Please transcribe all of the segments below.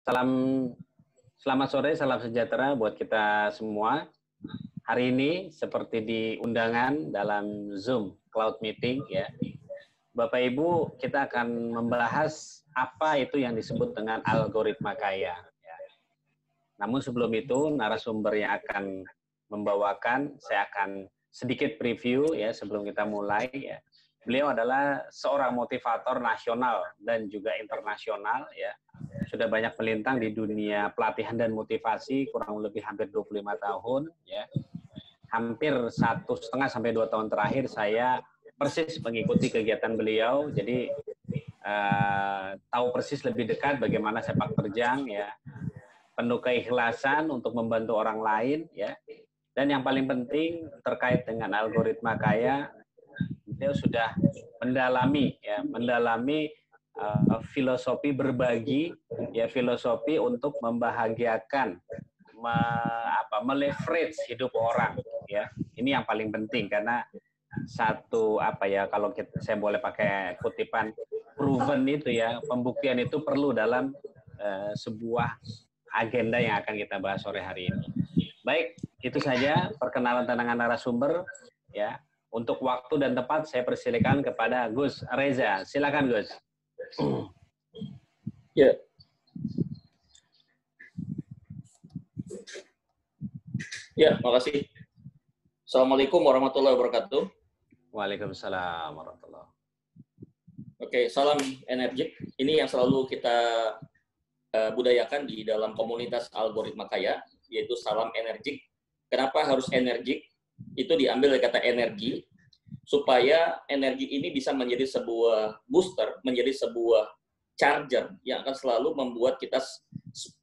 Salam, selamat sore, salam sejahtera buat kita semua. Hari ini seperti di undangan dalam Zoom Cloud Meeting ya, Bapak Ibu, kita akan membahas apa itu yang disebut dengan algoritma kaya. Ya. Namun sebelum itu, narasumber yang akan membawakan, saya akan sedikit preview ya sebelum kita mulai ya. Beliau adalah seorang motivator nasional dan juga internasional ya. Sudah banyak melintang di dunia pelatihan dan motivasi kurang lebih hampir 25 tahun ya. Hampir 1,5 sampai 2 tahun terakhir saya persis mengikuti kegiatan beliau. Jadi tahu persis lebih dekat bagaimana sepak terjang ya. Penuh keikhlasan untuk membantu orang lain ya. Dan yang paling penting terkait dengan algoritma kaya, beliau sudah mendalami filosofi berbagi, ya filosofi untuk membahagiakan, meleverage hidup orang, ya. Ini yang paling penting karena satu kalau saya boleh pakai kutipan proven itu ya, pembuktian itu perlu dalam sebuah agenda yang akan kita bahas sore hari ini. Baik, itu saja perkenalan tentang narasumber ya. Untuk waktu dan tempat saya persilakan kepada Gus Reza. Silakan Gus. Ya. Ya, makasih. Assalamualaikum warahmatullahi wabarakatuh. Waalaikumsalam warahmatullahi wabarakatuh. Oke, salam energik. Ini yang selalu kita budayakan di dalam komunitas algoritma kaya, yaitu salam energik. Kenapa harus energik? Itu diambil dari kata energi, supaya energi ini bisa menjadi sebuah booster, menjadi sebuah charger yang akan selalu membuat kita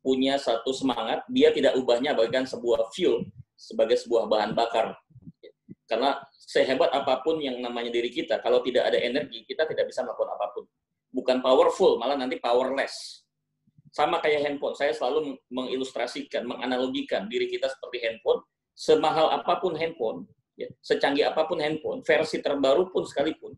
punya satu semangat. Dia tidak ubahnya bagaikan sebuah fuel, sebagai sebuah bahan bakar. Karena sehebat apapun yang namanya diri kita, kalau tidak ada energi, kita tidak bisa melakukan apapun. Bukan powerful, malah nanti powerless. Sama kayak handphone, saya selalu mengilustrasikan, menganalogikan diri kita seperti handphone. Semahal apapun handphone, ya, secanggih apapun handphone, versi terbaru pun sekalipun,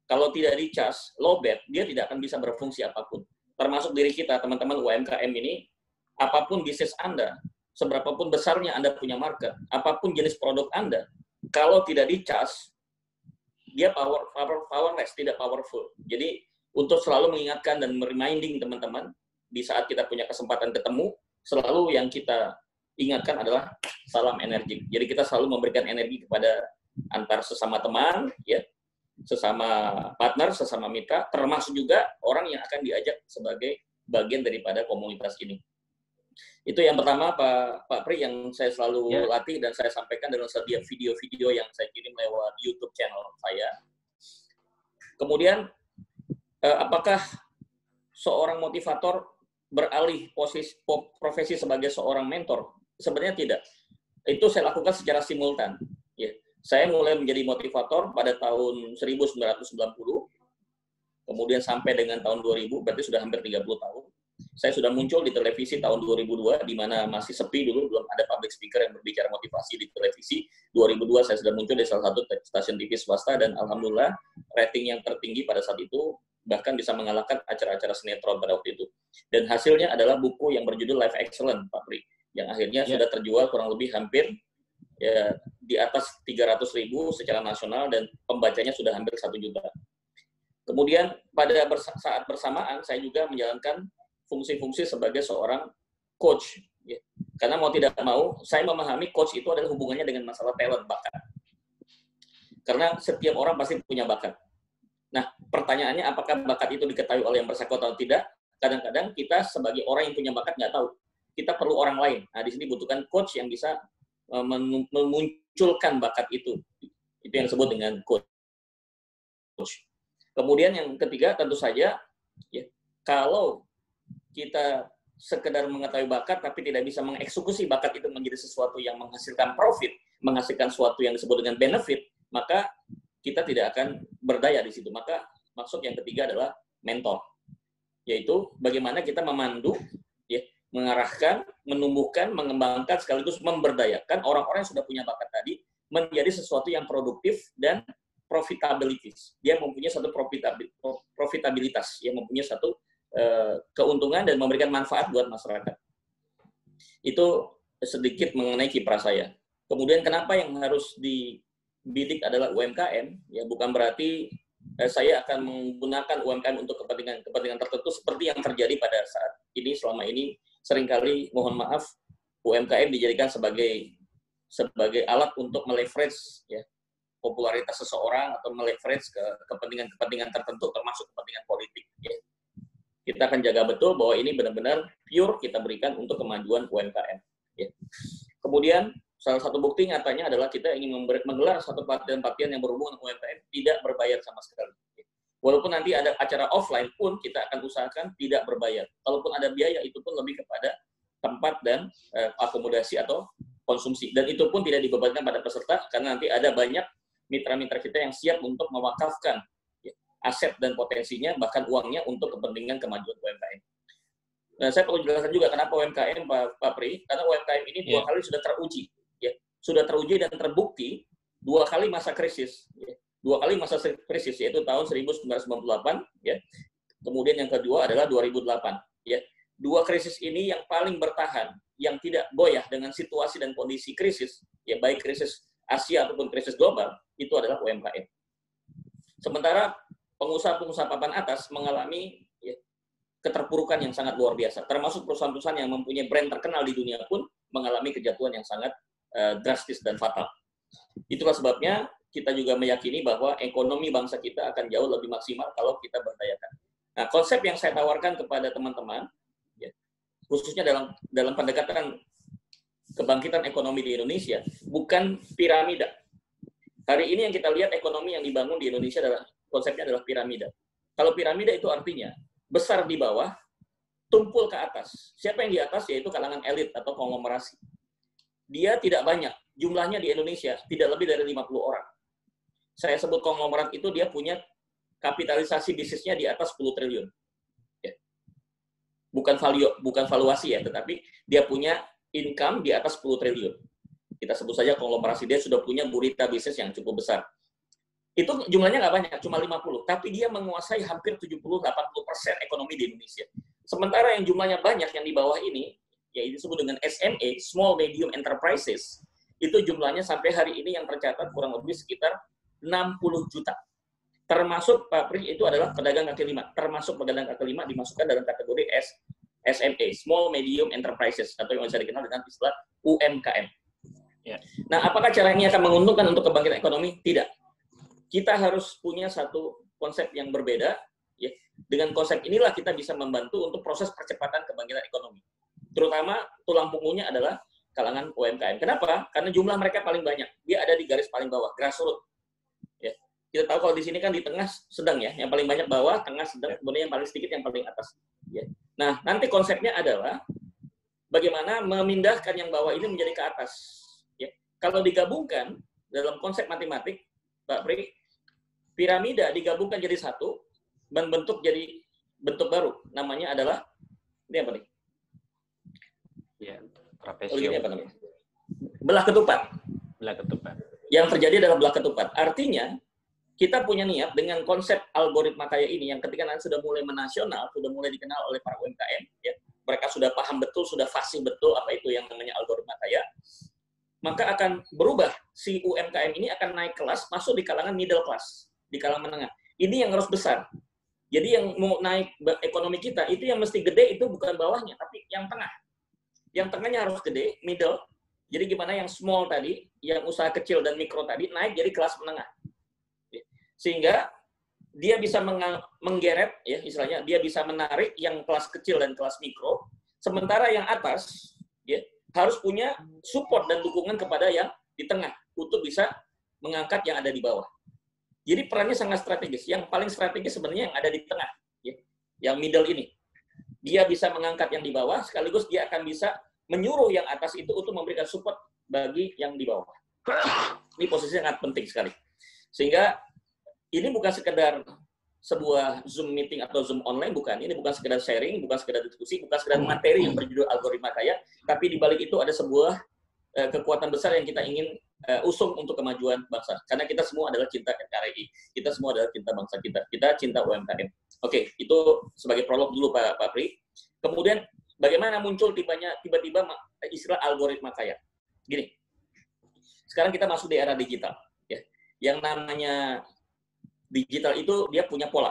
kalau tidak dicas, lowbat, dia tidak akan bisa berfungsi apapun. Termasuk diri kita, teman-teman UMKM ini, apapun bisnis Anda, seberapapun besarnya Anda punya market, apapun jenis produk Anda, kalau tidak dicas, dia powerless, tidak powerful. Jadi, untuk selalu mengingatkan dan reminding teman-teman, di saat kita punya kesempatan ketemu, selalu yang kita ingatkan adalah salam energik. Jadi kita selalu memberikan energi kepada antar sesama teman, ya, sesama partner, sesama mitra, termasuk juga orang yang akan diajak sebagai bagian daripada komunitas ini. Itu yang pertama, Pak Pri, yang saya selalu latih dan saya sampaikan dalam setiap video-video yang saya kirim lewat YouTube channel saya. Kemudian, apakah seorang motivator beralih profesi sebagai seorang mentor? Sebenarnya tidak. Itu saya lakukan secara simultan. Ya. Saya mulai menjadi motivator pada tahun 1990, kemudian sampai dengan tahun 2000, berarti sudah hampir 30 tahun. Saya sudah muncul di televisi tahun 2002, di mana masih sepi dulu, belum ada public speaker yang berbicara motivasi di televisi. 2002 saya sudah muncul di salah satu stasiun TV swasta, dan alhamdulillah rating yang tertinggi pada saat itu bahkan bisa mengalahkan acara-acara sinetron pada waktu itu. Dan hasilnya adalah buku yang berjudul Life Excellent, Pak Pri, yang akhirnya sudah terjual kurang lebih hampir ya, di atas 300.000 secara nasional, dan pembacanya sudah hampir 1 juta. Kemudian pada saat bersamaan saya juga menjalankan fungsi-fungsi sebagai seorang coach. Ya. Karena mau tidak mau, saya memahami coach itu adalah hubungannya dengan masalah talent, bakat. Karena setiap orang pasti punya bakat. Nah, pertanyaannya apakah bakat itu diketahui oleh yang bersangkutan atau tidak? Kadang-kadang kita sebagai orang yang punya bakat nggak tahu. Kita perlu orang lain. Nah, di sini butuhkan coach yang bisa memunculkan bakat itu. Itu yang disebut dengan coach. Kemudian yang ketiga, tentu saja, ya, kalau kita sekedar mengetahui bakat tapi tidak bisa mengeksekusi bakat itu menjadi sesuatu yang menghasilkan profit, menghasilkan sesuatu yang disebut dengan benefit, maka kita tidak akan berdaya di situ. Maka maksud yang ketiga adalah mentor, yaitu bagaimana kita memandu, ya, mengarahkan, menumbuhkan, mengembangkan, sekaligus memberdayakan orang-orang yang sudah punya bakat tadi menjadi sesuatu yang produktif dan profitabilitas. Dia mempunyai satu profitabilitas, dia mempunyai satu keuntungan dan memberikan manfaat buat masyarakat. Itu sedikit mengenai kiprah saya. Kemudian kenapa yang harus dibidik adalah UMKM? Ya, bukan berarti saya akan menggunakan UMKM untuk kepentingan tertentu seperti yang terjadi pada saat ini. Selama ini seringkali, mohon maaf, UMKM dijadikan sebagai alat untuk meleverage ya, popularitas seseorang atau meleverage ke kepentingan tertentu, termasuk kepentingan politik. Ya. Kita akan jaga betul bahwa ini benar-benar pure kita berikan untuk kemajuan UMKM. Ya. Kemudian salah satu bukti nyatanya adalah kita ingin menggelar satu pelatihan-pelatihan yang berhubungan dengan UMKM tidak berbayar sama sekali. Walaupun nanti ada acara offline pun kita akan usahakan tidak berbayar. Kalaupun ada biaya itu pun lebih kepada tempat dan akomodasi atau konsumsi. Dan itu pun tidak dibebankan pada peserta karena nanti ada banyak mitra-mitra kita yang siap untuk mewakafkan ya, aset dan potensinya bahkan uangnya untuk kepentingan kemajuan UMKM. Nah, saya perlu jelaskan juga kenapa UMKM, Pak Pri, karena UMKM ini dua kali sudah teruji. Sudah teruji dan terbukti 2 kali masa krisis. Ya. 2 kali masa krisis, yaitu tahun 1998, ya. Kemudian yang kedua adalah 2008. Ya. 2 krisis ini yang paling bertahan, yang tidak goyah dengan situasi dan kondisi krisis, ya baik krisis Asia ataupun krisis global, itu adalah UMKM. Sementara pengusaha-pengusaha papan atas mengalami ya, keterpurukan yang sangat luar biasa, termasuk perusahaan-perusahaan yang mempunyai brand terkenal di dunia pun mengalami kejatuhan yang sangat drastis dan fatal. Itulah sebabnya kita juga meyakini bahwa ekonomi bangsa kita akan jauh lebih maksimal kalau kita berdayakan. Nah, konsep yang saya tawarkan kepada teman-teman, ya, khususnya dalam pendekatan kebangkitan ekonomi di Indonesia, bukan piramida. Hari ini yang kita lihat ekonomi yang dibangun di Indonesia adalah konsepnya adalah piramida. Kalau piramida itu artinya besar di bawah, tumpul ke atas. Siapa yang di atas? Yaitu kalangan elit atau konglomerasi. Dia tidak banyak. Jumlahnya di Indonesia tidak lebih dari 50 orang. Saya sebut konglomerat itu dia punya kapitalisasi bisnisnya di atas 10 triliun. Ya. Bukan valuasi ya, tetapi dia punya income di atas 10 triliun. Kita sebut saja konglomerasi, dia sudah punya gurita bisnis yang cukup besar. Itu jumlahnya nggak banyak, cuma 50. Tapi dia menguasai hampir 70-80% ekonomi di Indonesia. Sementara yang jumlahnya banyak yang di bawah ini, yaitu disebut dengan SME, Small Medium Enterprises, itu jumlahnya sampai hari ini yang tercatat kurang lebih sekitar 60 juta. Termasuk, Pak Pri, itu adalah pedagang kaki lima. Termasuk pedagang kaki lima dimasukkan dalam kategori SME, Small Medium Enterprises, atau yang bisa dikenal dengan istilah UMKM. Ya. Nah, apakah cara ini akan menguntungkan untuk kebangkitan ekonomi? Tidak. Kita harus punya satu konsep yang berbeda. Ya. Dengan konsep inilah kita bisa membantu untuk proses percepatan kebangkitan ekonomi. Terutama tulang punggungnya adalah kalangan UMKM. Kenapa? Karena jumlah mereka paling banyak. Dia ada di garis paling bawah, grassroots. Ya. Kita tahu kalau di sini kan di tengah sedang ya, yang paling banyak bawah, tengah sedang, kemudian yang paling sedikit yang paling atas. Ya. Nah, nanti konsepnya adalah bagaimana memindahkan yang bawah ini menjadi ke atas. Ya. Kalau digabungkan dalam konsep matematik, Pak Pri, piramida digabungkan jadi satu, bentuk jadi bentuk baru. Namanya adalah, ini apa nih? Ya, trapesium. Apa namanya? Belah ketupat. Belah ketupat. Yang terjadi adalah belah ketupat. Artinya, kita punya niat dengan konsep algoritma kaya ini, yang ketika nanti sudah mulai menasional, sudah mulai dikenal oleh para UMKM, ya, mereka sudah paham betul, sudah fasih betul apa itu yang namanya algoritma kaya, maka akan berubah. Si UMKM ini akan naik kelas, masuk di kalangan middle class, di kalangan menengah. Ini yang harus besar. Jadi yang mau naik ekonomi kita, itu yang mesti gede itu bukan bawahnya, tapi yang tengah. Yang tengahnya harus gede, middle. Jadi gimana yang small tadi, yang usaha kecil dan mikro tadi, naik jadi kelas menengah. Sehingga dia bisa menggeret, ya istilahnya, dia bisa menarik yang kelas kecil dan kelas mikro, sementara yang atas ya, harus punya support dan dukungan kepada yang di tengah, untuk bisa mengangkat yang ada di bawah. Jadi perannya sangat strategis. Yang paling strategis sebenarnya yang ada di tengah, ya, yang middle ini. Dia bisa mengangkat yang di bawah, sekaligus dia akan bisa menyuruh yang atas itu untuk memberikan support bagi yang di bawah. Ini posisi sangat penting sekali. Sehingga ini bukan sekedar sebuah Zoom meeting atau Zoom online, bukan. Ini bukan sekedar sharing, bukan sekedar diskusi, bukan sekedar materi yang berjudul algoritma kaya, tapi di balik itu ada sebuah kekuatan besar yang kita ingin usung untuk kemajuan bangsa. Karena kita semua adalah cinta NKRI. Kita semua adalah cinta bangsa kita. Kita cinta UMKM. Oke, itu sebagai prolog dulu Pak Pri. Kemudian bagaimana muncul tiba-tiba istilah algoritma kaya. Gini, sekarang kita masuk di era digital. Ya. Yang namanya digital itu dia punya pola.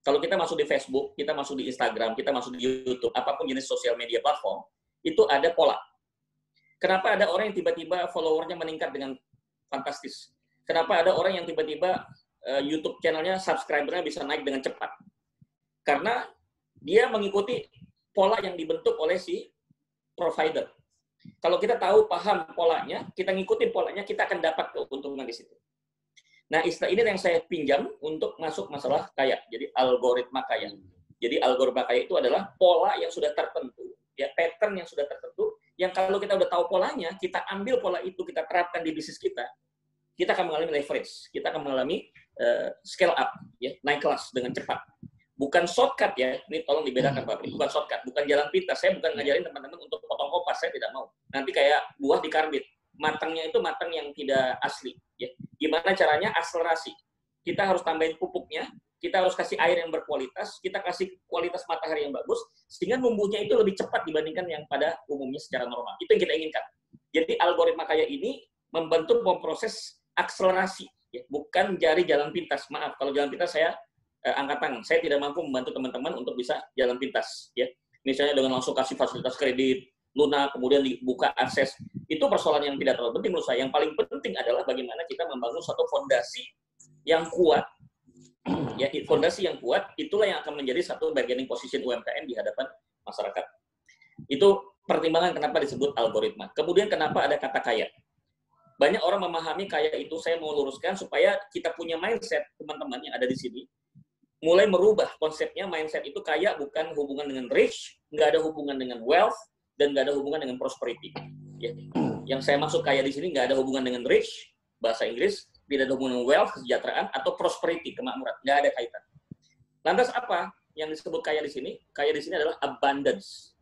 Kalau kita masuk di Facebook, kita masuk di Instagram, kita masuk di YouTube, apapun jenis sosial media platform, itu ada pola. Kenapa ada orang yang tiba-tiba followernya meningkat dengan fantastis? Kenapa ada orang yang tiba-tiba YouTube channelnya, subscribernya bisa naik dengan cepat? Karena dia mengikuti pola yang dibentuk oleh si provider. Kalau kita tahu, paham polanya, kita ngikutin polanya, kita akan dapat keuntungan di situ. Nah, istilah ini yang saya pinjam untuk masuk masalah kaya. Jadi, algoritma kaya. Jadi, algoritma kaya itu adalah pola yang sudah tertentu, ya, pattern yang sudah tertentu, yang kalau kita udah tahu polanya, kita ambil pola itu, kita terapkan di bisnis kita akan mengalami leverage, kita akan mengalami scale up, ya, naik kelas dengan cepat. Bukan shortcut ya, ini tolong dibedakan Pak Pri, bukan shortcut, bukan jalan pintas. Saya bukan ngajarin teman-teman untuk potong kopas, saya tidak mau. Nanti kayak buah di karbit, matangnya itu matang yang tidak asli. Ya. Gimana caranya akselerasi? Kita harus tambahin pupuknya, kita harus kasih air yang berkualitas, kita kasih kualitas matahari yang bagus, sehingga numbuhnya itu lebih cepat dibandingkan yang pada umumnya secara normal. Itu yang kita inginkan. Jadi algoritma kaya ini membantu memproses akselerasi, ya. Bukan jari jalan pintas. Maaf, kalau jalan pintas saya angkat tangan. Saya tidak mampu membantu teman-teman untuk bisa jalan pintas. Ya. Misalnya dengan langsung kasih fasilitas kredit, lunak, kemudian dibuka akses. Itu persoalan yang tidak terlalu penting menurut saya. Yang paling penting adalah bagaimana kita membangun suatu fondasi yang kuat. Ya, fondasi yang kuat, itulah yang akan menjadi satu bargaining position UMKM di hadapan masyarakat. Itu pertimbangan kenapa disebut algoritma. Kemudian kenapa ada kata kaya. Banyak orang memahami kaya itu, saya mau luruskan supaya kita punya mindset, teman-teman yang ada di sini, mulai merubah konsepnya. Mindset itu kaya bukan hubungan dengan rich, nggak ada hubungan dengan wealth, dan nggak ada hubungan dengan prosperity. Ya. Yang saya maksud kaya di sini nggak ada hubungan dengan rich, bahasa Inggris, tidak ada hubungan dengan wealth, kesejahteraan, atau prosperity, kemakmuran. Nggak ada kaitan. Lantas apa yang disebut kaya di sini? Kaya di sini adalah abundance.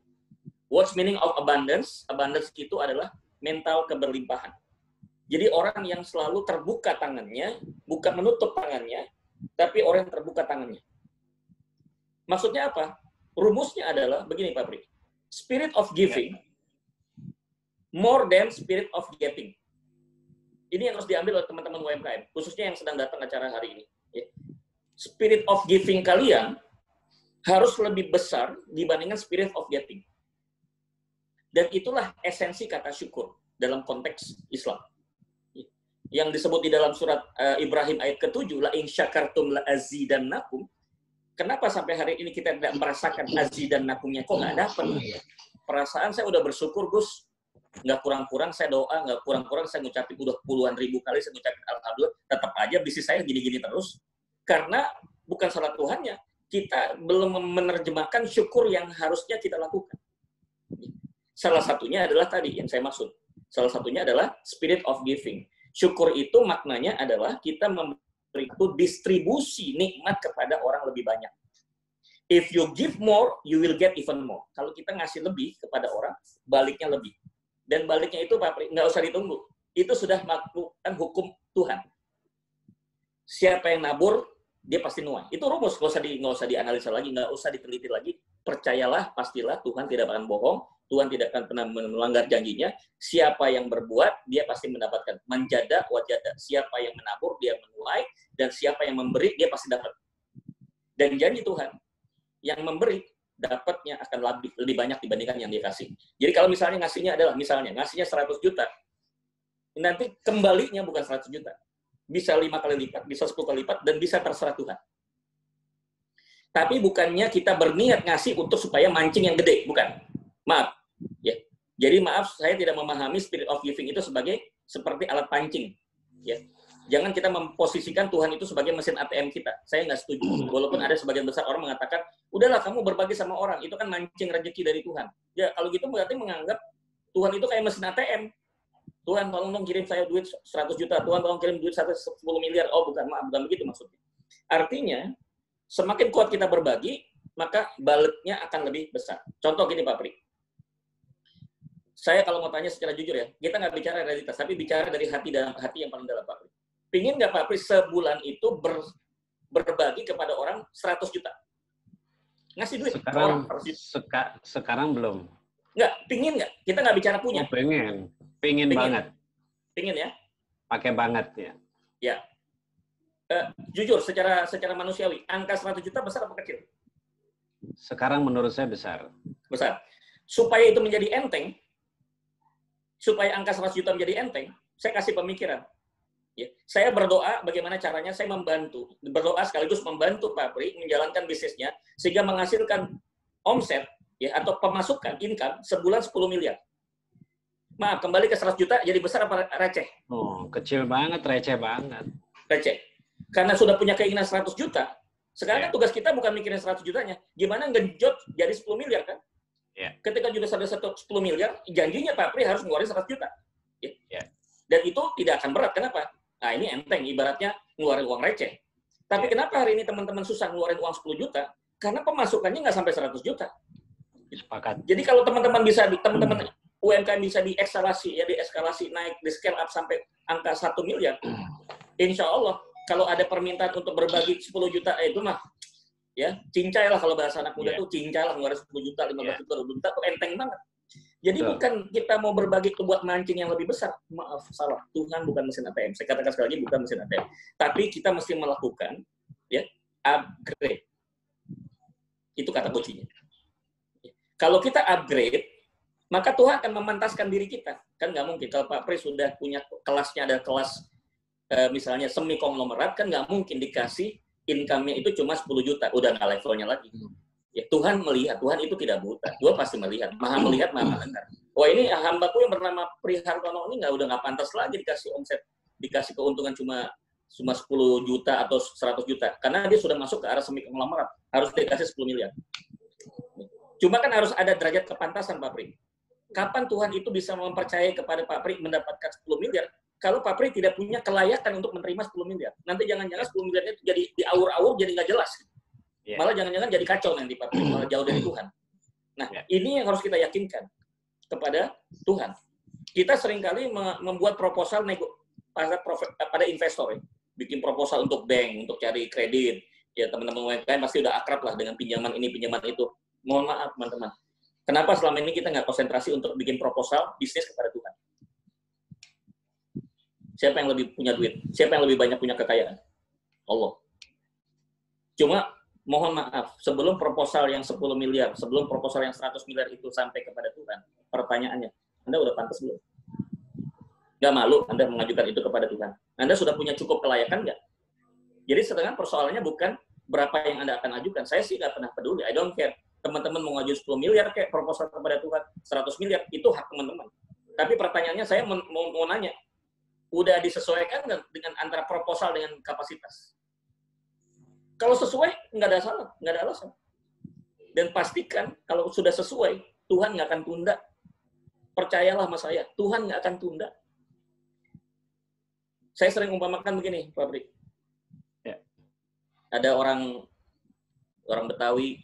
What's meaning of abundance? Abundance itu adalah mental keberlimpahan. Jadi orang yang selalu terbuka tangannya, bukan menutup tangannya, tapi orang yang terbuka tangannya. Maksudnya apa? Rumusnya adalah begini Pak Pri. Spirit of giving more than spirit of getting. Ini yang harus diambil oleh teman-teman UMKM, khususnya yang sedang datang acara hari ini. Spirit of giving kalian harus lebih besar dibandingkan spirit of getting. Dan itulah esensi kata syukur dalam konteks Islam. Yang disebut di dalam surat Ibrahim ayat ke-7, la in syakartum la azidannakum. Kenapa sampai hari ini kita tidak merasakan azidannakumnya? Kok nggak dapat? Perasaan saya udah bersyukur, Gus. Nggak kurang-kurang saya doa, nggak kurang-kurang saya ngucapin udah puluhan ribu kali saya ngucapin alhamdulillah. Tetap aja bisnis saya gini-gini terus. Karena bukan salah Tuhannya. Kita belum menerjemahkan syukur yang harusnya kita lakukan. Salah satunya adalah tadi yang saya maksud. Salah satunya adalah spirit of giving. Syukur itu maknanya adalah kita memberi distribusi nikmat kepada orang lebih banyak. If you give more, you will get even more. Kalau kita ngasih lebih kepada orang, baliknya lebih. Dan baliknya itu, Pak Pri, nggak usah ditunggu. Itu sudah melakukan hukum Tuhan. Siapa yang nabur, dia pasti nuai. Itu rumus, nggak usah dianalisa lagi, nggak usah diteliti lagi. Percayalah, pastilah Tuhan tidak akan bohong. Tuhan tidak akan pernah melanggar janjinya. Siapa yang berbuat, dia pasti mendapatkan. Manjada wajada. Siapa yang menabur, dia menuai. Dan siapa yang memberi, dia pasti dapat. Dan janji Tuhan, yang memberi, dapatnya akan lebih banyak dibandingkan yang dikasih. Jadi kalau misalnya ngasihnya adalah, misalnya ngasihnya 100 juta, nanti kembalinya bukan 100 juta. Bisa 5 kali lipat, bisa 10 kali lipat, dan bisa terserah Tuhan. Tapi bukannya kita berniat ngasih untuk supaya mancing yang gede, bukan. Maaf, ya. Jadi maaf, saya tidak memahami spirit of giving itu seperti alat pancing, ya. Jangan kita memposisikan Tuhan itu sebagai mesin ATM kita. Saya nggak setuju. Walaupun ada sebagian besar orang mengatakan, udahlah kamu berbagi sama orang, itu kan mancing rezeki dari Tuhan. Ya kalau gitu berarti menganggap Tuhan itu kayak mesin ATM. Tuhan tolong dong kirim saya duit 100 juta, Tuhan tolong kirim duit 10 miliar. Oh bukan, maaf, bukan begitu maksudnya. Artinya, semakin kuat kita berbagi, maka baliknya akan lebih besar. Contoh gini Pak Pri. Saya kalau mau tanya secara jujur ya, kita nggak bicara realitas, tapi bicara dari hati dan hati yang paling dalam, Pak Pri. Pingin nggak Pak Pri sebulan itu berbagi kepada orang 100 juta? Ngasih duit ke orang. Sekarang belum. Nggak, pingin nggak? Kita nggak bicara punya. Oh, pingin banget. Pingin ya? Pakai banget ya. Ya. Jujur, secara manusiawi, angka 100 juta besar apa kecil? Sekarang menurut saya besar. Besar. Supaya itu menjadi enteng, supaya angka 100 juta menjadi enteng, saya kasih pemikiran. Ya. Saya berdoa bagaimana caranya saya berdoa sekaligus membantu Pak Pri menjalankan bisnisnya, sehingga menghasilkan omset ya, atau pemasukan, income, sebulan 10 miliar. Maaf, kembali ke 100 juta, jadi besar apa receh? Oh, kecil banget, receh banget. Receh. Karena sudah punya keinginan 100 juta, sekarang tugas kita bukan mikirin 100 jutanya, gimana ngejot jadi 10 miliar kan? Ketika sudah sampai 10 miliar, janjinya Pak Pri harus ngeluarin 100 juta. Dan itu tidak akan berat, kenapa? Nah ini enteng, ibaratnya ngeluarin uang receh. Tapi kenapa hari ini teman-teman susah ngeluarin uang 10 juta? Karena pemasukannya nggak sampai 100 juta. Sepakat. Jadi kalau teman-teman teman-teman UMKM bisa dieskalasi naik, di scale up sampai angka 1 miliar, insya Allah kalau ada permintaan untuk berbagi 10 juta, itu mah ya cincai lah, kalau bahasa anak muda tuh cincai lah, ngeluarin 10 juta, 15 juta, 20 juta, tuh enteng banget. Jadi bukan kita mau berbagi itu buat mancing yang lebih besar. Maaf, salah. Tuhan bukan mesin ATM. Saya katakan sekali lagi, bukan mesin ATM. Tapi kita mesti melakukan upgrade. Itu kata kuncinya. Kalau kita upgrade, maka Tuhan akan memantaskan diri kita. Kan nggak mungkin. Kalau Pak Pri sudah punya kelasnya, ada kelas misalnya semi konglomerat, kan nggak mungkin dikasih income-nya itu cuma 10 juta. Udah nggak levelnya lagi. Ya, Tuhan melihat, Tuhan itu tidak buta. Tuhan pasti melihat, maha mendengar. Wah, ini hambaku yang bernama Pri Hartono ini udah nggak pantas lagi dikasih omset, dikasih keuntungan cuma 10 juta atau 100 juta. Karena dia sudah masuk ke arah semi konglomerat, harus dikasih 10 miliar. Cuma kan harus ada derajat kepantasan, Pak Pri. Kapan Tuhan itu bisa mempercayai kepada Pak Pri mendapatkan 10 miliar? Kalau Pak Pri tidak punya kelayakan untuk menerima 10 miliar. Nanti jangan-jangan 10 miliarnya itu jadi diaur-aur, jadi nggak jelas. Malah jangan-jangan jadi kacau nanti Pak Pri, malah jauh dari Tuhan. Nah, ini yang harus kita yakinkan kepada Tuhan. Kita seringkali membuat proposal pada investor, ya. Bikin proposal untuk bank, untuk cari kredit. Ya, teman-teman UMKM pasti udah akrab lah dengan pinjaman ini, pinjaman itu. Mohon maaf, teman-teman. Kenapa selama ini kita nggak konsentrasi untuk bikin proposal bisnis kepada Tuhan? Siapa yang lebih punya duit? Siapa yang lebih banyak punya kekayaan? Allah. Cuma mohon maaf, sebelum proposal yang 10 miliar, sebelum proposal yang 100 miliar itu sampai kepada Tuhan, pertanyaannya, Anda udah pantas belum? Nggak malu Anda mengajukan itu kepada Tuhan? Anda sudah punya cukup kelayakan nggak? Jadi sebenarnya persoalannya bukan berapa yang Anda akan ajukan. Saya sih nggak pernah peduli, I don't care. Teman-teman mau ngajuin 10 miliar kayak proposal kepada Tuhan, 100 miliar, itu hak teman-teman. Tapi pertanyaannya saya mau nanya, udah disesuaikan nggak dengan antara proposal dengan kapasitas? Kalau sesuai, nggak ada salah, nggak ada alasan. Dan pastikan kalau sudah sesuai, Tuhan nggak akan tunda. Percayalah sama saya, Tuhan nggak akan tunda. Saya sering umpamakan begini, Pak Pri. Ada orang Betawi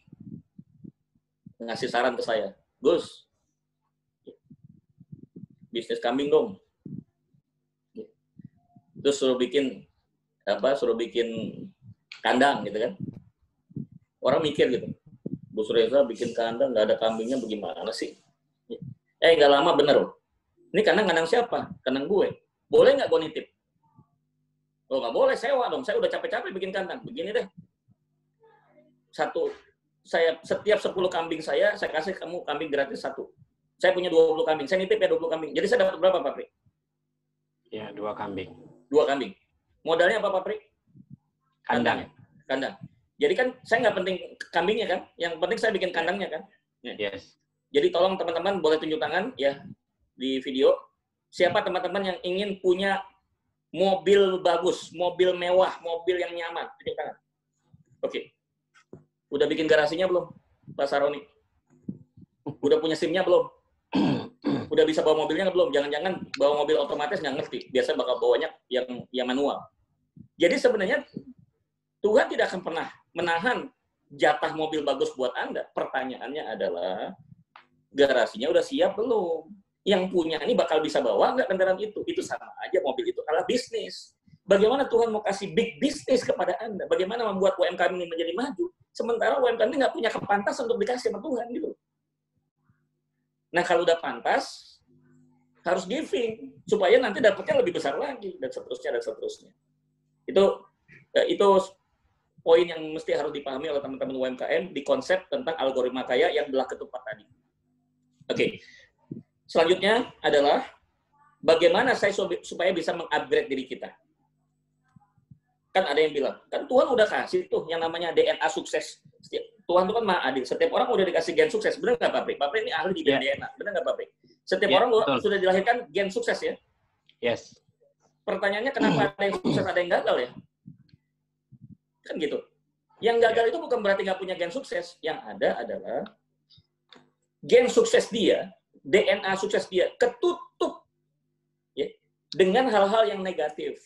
ngasih saran ke saya, Gus, bisnis kambing dong. Terus suruh bikin kandang gitu kan. Orang mikir gitu, Bu Reza bikin kandang nggak ada kambingnya bagaimana sih? Nggak lama bener loh. Ini kandang siapa? Kandang gue. Boleh nggak gue nitip? Oh nggak boleh, sewa dong. Saya udah capek-capek bikin kandang. Begini deh. Setiap 10 kambing saya kasih kamu kambing gratis 1. Saya punya 20 kambing. Saya nitip ya 20 kambing. Jadi saya dapat berapa, Pak Pri? Ya, 2 kambing. 2 kambing. Modalnya apa, Pak Pri? Kandang. Jadi kan saya nggak penting kambingnya kan, yang penting saya bikin kandangnya kan. Yes. Jadi tolong teman-teman boleh tunjuk tangan ya di video. Siapa teman-teman yang ingin punya mobil bagus, mobil mewah, mobil yang nyaman, tunjuk tangan. Oke. Udah bikin garasinya belum, Pak Saroni? Udah punya SIM-nya belum? Udah bisa bawa mobilnya belum? Jangan-jangan bawa mobil otomatis nggak ngerti. Biasa bakal bawanya yang manual. Jadi sebenarnya Tuhan tidak akan pernah menahan jatah mobil bagus buat Anda. Pertanyaannya adalah, garasinya udah siap belum? yang punya ini bakal bisa bawa nggak kendaraan itu? Itu sama aja, mobil itu adalah bisnis. Bagaimana Tuhan mau kasih big bisnis kepada Anda? Bagaimana membuat UMKM ini menjadi maju? Sementara UMKM ini nggak punya kepantasan untuk dikasih sama Tuhan gitu. Nah kalau udah pantas, harus giving supaya nanti dapatnya lebih besar lagi dan seterusnya dan seterusnya. Itu poin yang mesti harus dipahami oleh teman-teman UMKM di konsep tentang algoritma kaya yang belah ketupat tadi. Oke. Selanjutnya adalah bagaimana saya supaya bisa mengupgrade diri kita. Kan ada yang bilang, kan Tuhan udah kasih tuh yang namanya DNA sukses. Tuhan itu kan maha adil. Setiap orang udah dikasih gen sukses. Benar nggak Pak Pri? Pak Pri ini ahli di DNA. Benar nggak Pak Pri? Setiap orang sudah dilahirkan gen sukses ya? Yes. Pertanyaannya kenapa ada yang sukses, ada yang gagal ya? Kan gitu. Yang gagal itu bukan berarti nggak punya gen sukses. Yang ada adalah gen sukses dia, DNA sukses dia ketutup ya, dengan hal-hal yang negatif.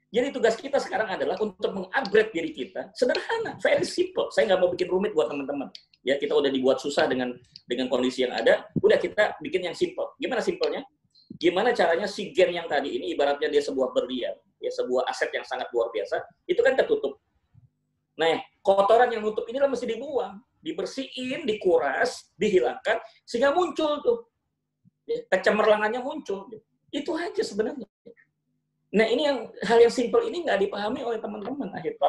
Jadi tugas kita sekarang adalah untuk mengupgrade diri kita. Sederhana, very simple. Saya nggak mau bikin rumit buat teman-teman. Ya, kita udah dibuat susah dengan kondisi yang ada. Udah kita bikin yang simple. Gimana simpelnya? Gimana caranya si gen yang tadi ini ibaratnya dia sebuah berlian, ya sebuah aset yang sangat luar biasa, itu kan tertutup. Nah, kotoran yang nutup ini mesti dibuang, dibersihin, dikuras, dihilangkan, sehingga muncul tuh. Ya, kecemerlangannya muncul. Itu aja sebenarnya. Nah, ini hal yang simpel ini nggak dipahami oleh teman-teman. Akhirnya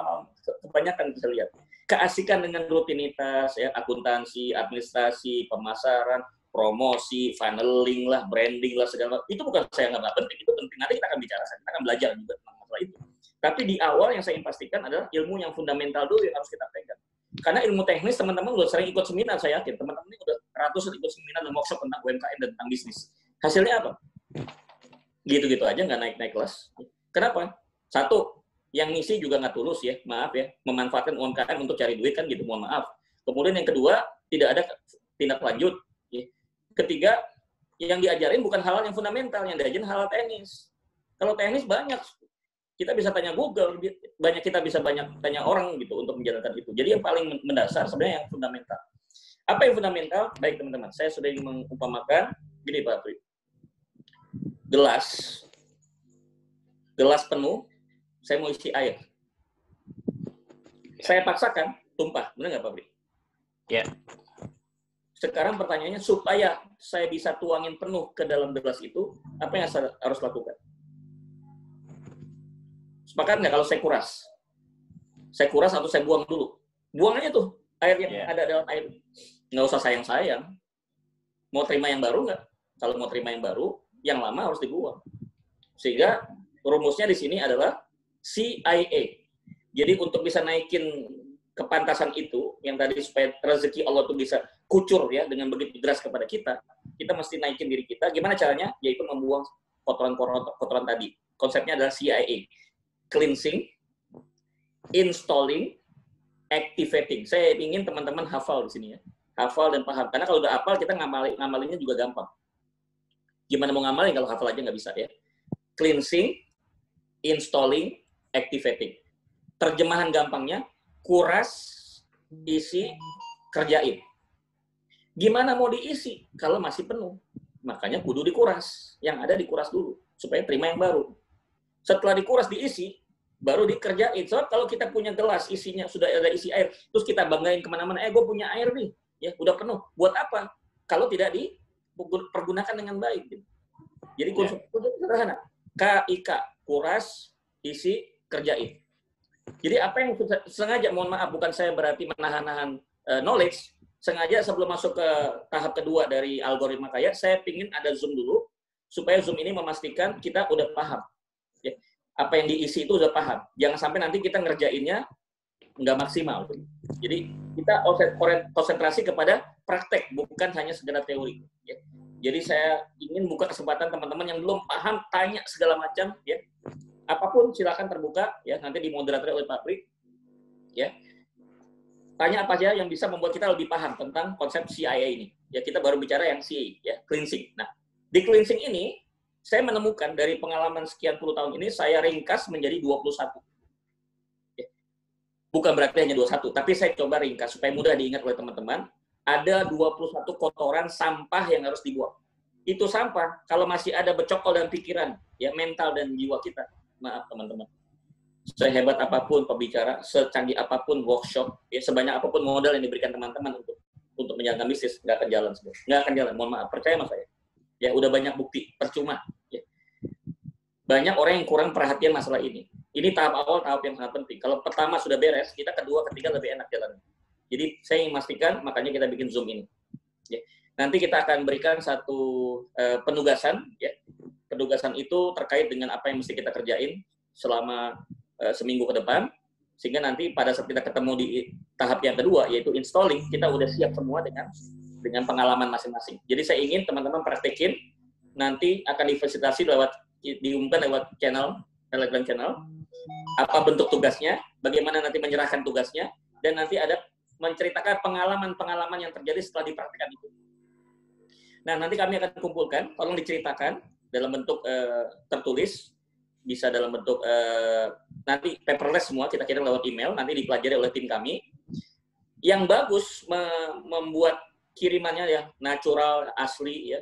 kebanyakan bisa lihat. Keasikan dengan rutinitas, ya, akuntansi, administrasi, pemasaran, promosi, funneling lah, branding lah, segala macam. Itu bukan saya nggak penting, itu penting. Nanti kita akan bicara, kita akan belajar juga tentang masalah itu. Tapi di awal yang saya ingin pastikan adalah ilmu yang fundamental dulu yang harus kita pegang. Karena ilmu teknis teman-teman udah sering ikut seminar, saya yakin. Teman-teman ini udah ratus ikut seminar dan workshop tentang UMKM dan tentang bisnis. Hasilnya apa? Gitu-gitu aja, nggak naik-naik kelas. Kenapa? Satu, yang ngisi juga nggak tulus ya, maaf ya, memanfaatkan UMKM untuk cari duit kan gitu, mohon maaf. Kemudian yang kedua, tidak ada tindak lanjut. Ketiga, yang diajarin bukan hal yang fundamental, yang diajarin hal teknis. Kalau teknis banyak, kita bisa tanya Google, kita bisa banyak tanya orang gitu untuk menjalankan itu. Jadi yang paling mendasar sebenarnya yang fundamental. Apa yang fundamental? Baik teman-teman, saya sudah ingin mengumpamakan, gini Pak Pri. Gelas penuh, saya mau isi air. Saya paksakan, tumpah. Benar nggak Pak Pri? Ya. Sekarang pertanyaannya, supaya saya bisa tuangin penuh ke dalam gelas itu, apa yang saya harus lakukan? Sepakat nggak kalau saya kuras? Saya kuras atau saya buang dulu? Buang aja tuh air yang ada dalam air. Nggak usah sayang-sayang. Mau terima yang baru nggak? Kalau mau terima yang baru, yang lama harus dibuang. Sehingga rumusnya di sini adalah CIA. Jadi untuk bisa naikin kepantasan itu, yang tadi supaya rezeki Allah itu bisa kucur ya dengan begitu deras kepada kita, kita mesti naikin diri kita. Gimana caranya? Yaitu membuang kotoran tadi. Konsepnya adalah CIA. Cleansing, installing, activating. Saya ingin teman-teman hafal di sini ya. Hafal dan paham. Karena kalau udah hafal, kita ngamalinnya juga gampang. Gimana mau ngamalin kalau hafal aja nggak bisa ya. Cleansing, installing, activating. Terjemahan gampangnya, kuras, isi, kerjain. Gimana mau diisi kalau masih penuh? Makanya kudu dikuras. Yang ada dikuras dulu, supaya terima yang baru. Setelah dikuras, diisi, baru dikerjain. Soalnya kalau kita punya gelas, isinya sudah ada isi air, terus kita banggain kemana-mana, gue punya air nih, ya udah penuh. Buat apa? Kalau tidak dipergunakan dengan baik. Jadi konsep sederhana. KIK, kuras, isi, kerjain. Jadi apa yang sengaja, mohon maaf, bukan saya berarti menahan-nahan knowledge, sengaja sebelum masuk ke tahap kedua dari algoritma kaya, saya ingin ada Zoom dulu, supaya Zoom ini memastikan kita udah paham. Ya. Apa yang diisi itu udah paham. Jangan sampai nanti kita ngerjainnya nggak maksimal. Jadi kita konsentrasi kepada praktek, bukan hanya sekedar teori. Ya. Jadi saya ingin buka kesempatan teman-teman yang belum paham, tanya segala macam. Ya. Apapun silakan terbuka. Ya. Nanti dimoderatori oleh Pak Pri. Ya. Tanya apa aja yang bisa membuat kita lebih paham tentang konsep CIA ini. Ya, kita baru bicara yang CIA, ya, cleansing. Nah, di cleansing ini, saya menemukan dari pengalaman sekian puluh tahun ini, saya ringkas menjadi 21. Ya. Bukan berarti hanya 21, tapi saya coba ringkas supaya mudah diingat oleh teman-teman. Ada 21 kotoran sampah yang harus dibuang. itu sampah kalau masih ada bercokol dalam pikiran, ya mental dan jiwa kita. Maaf teman-teman. Sehebat apapun pembicara, secanggih apapun workshop, ya sebanyak apapun modal yang diberikan teman-teman untuk menjalankan bisnis, nggak akan jalan, nggak akan jalan. Mohon maaf, percaya sama saya. Ya udah banyak bukti, percuma. Ya. Banyak orang yang kurang perhatian masalah ini. Ini tahap awal, tahap yang sangat penting. Kalau pertama sudah beres, kita kedua, ketiga lebih enak jalan. Jadi saya ingin memastikan, makanya kita bikin Zoom ini. Ya. Nanti kita akan berikan satu penugasan. Ya. Penugasan itu terkait dengan apa yang mesti kita kerjain selama seminggu ke depan, sehingga nanti pada saat kita ketemu di tahap yang kedua, yaitu installing, kita udah siap semua dengan pengalaman masing-masing. Jadi saya ingin teman-teman praktekin, nanti akan diumumkan lewat channel, Telegram channel, apa bentuk tugasnya, bagaimana nanti menyerahkan tugasnya, dan nanti ada menceritakan pengalaman-pengalaman yang terjadi setelah dipraktikkan itu. Nah, nanti kami akan kumpulkan, tolong diceritakan dalam bentuk tertulis, bisa dalam bentuk nanti paperless semua, kita kirim lewat email, nanti dipelajari oleh tim kami. Yang bagus membuat kirimannya ya natural, asli, ya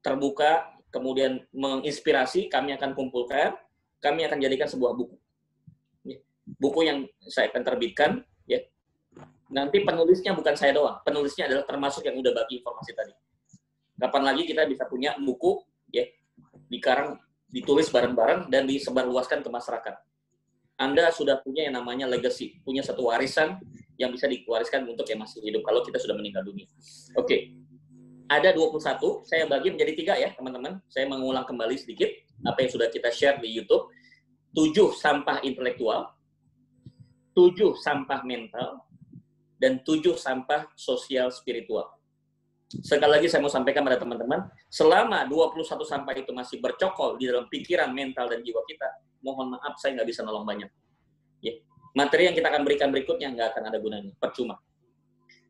terbuka, kemudian menginspirasi, kami akan kumpulkan, kami akan jadikan sebuah buku. Buku yang saya akan terbitkan, ya. Nanti penulisnya bukan saya doang, penulisnya adalah termasuk yang udah bagi informasi tadi. Kapan lagi kita bisa punya buku, ya, dikarang, ditulis bareng-bareng dan disebarluaskan ke masyarakat. Anda sudah punya yang namanya legacy, punya satu warisan yang bisa diwariskan untuk yang masih hidup kalau kita sudah meninggal dunia. Oke. Ada 21, saya bagi menjadi 3 ya, teman-teman. Saya mengulang kembali sedikit apa yang sudah kita share di YouTube. 7 sampah intelektual, 7 sampah mental, dan 7 sampah sosial spiritual. Sekali lagi saya mau sampaikan pada teman-teman, selama 21 sampah itu masih bercokol di dalam pikiran, mental, dan jiwa kita, mohon maaf saya nggak bisa nolong banyak. Ya. Materi yang kita akan berikan berikutnya nggak akan ada gunanya, percuma.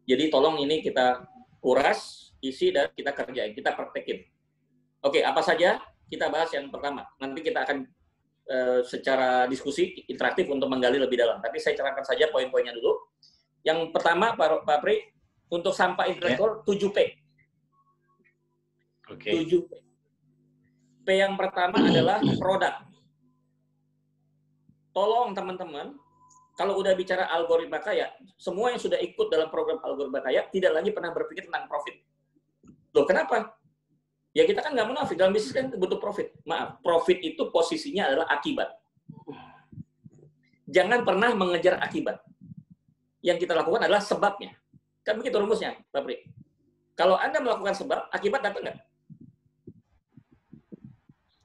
Jadi tolong ini kita kuras, isi, dan kita kerjain, kita praktekin. Oke, apa saja? Kita bahas yang pertama. Nanti kita akan secara diskusi interaktif untuk menggali lebih dalam. Tapi saya cerahkan saja poin-poinnya dulu. Yang pertama, Pak Pri, untuk sampah intelektual, 7P. Oke. 7P. P yang pertama adalah produk. Tolong teman-teman, kalau udah bicara algoritma kaya, semua yang sudah ikut dalam program algoritma kaya tidak lagi pernah berpikir tentang profit. Loh, kenapa? Ya kita kan nggak munafik, dalam bisnis kan butuh profit. Maaf, profit itu posisinya adalah akibat. Jangan pernah mengejar akibat. Yang kita lakukan adalah sebabnya. Kan begitu rumusnya, Pak Pri. Kalau Anda melakukan sebab, akibat dapat nggak?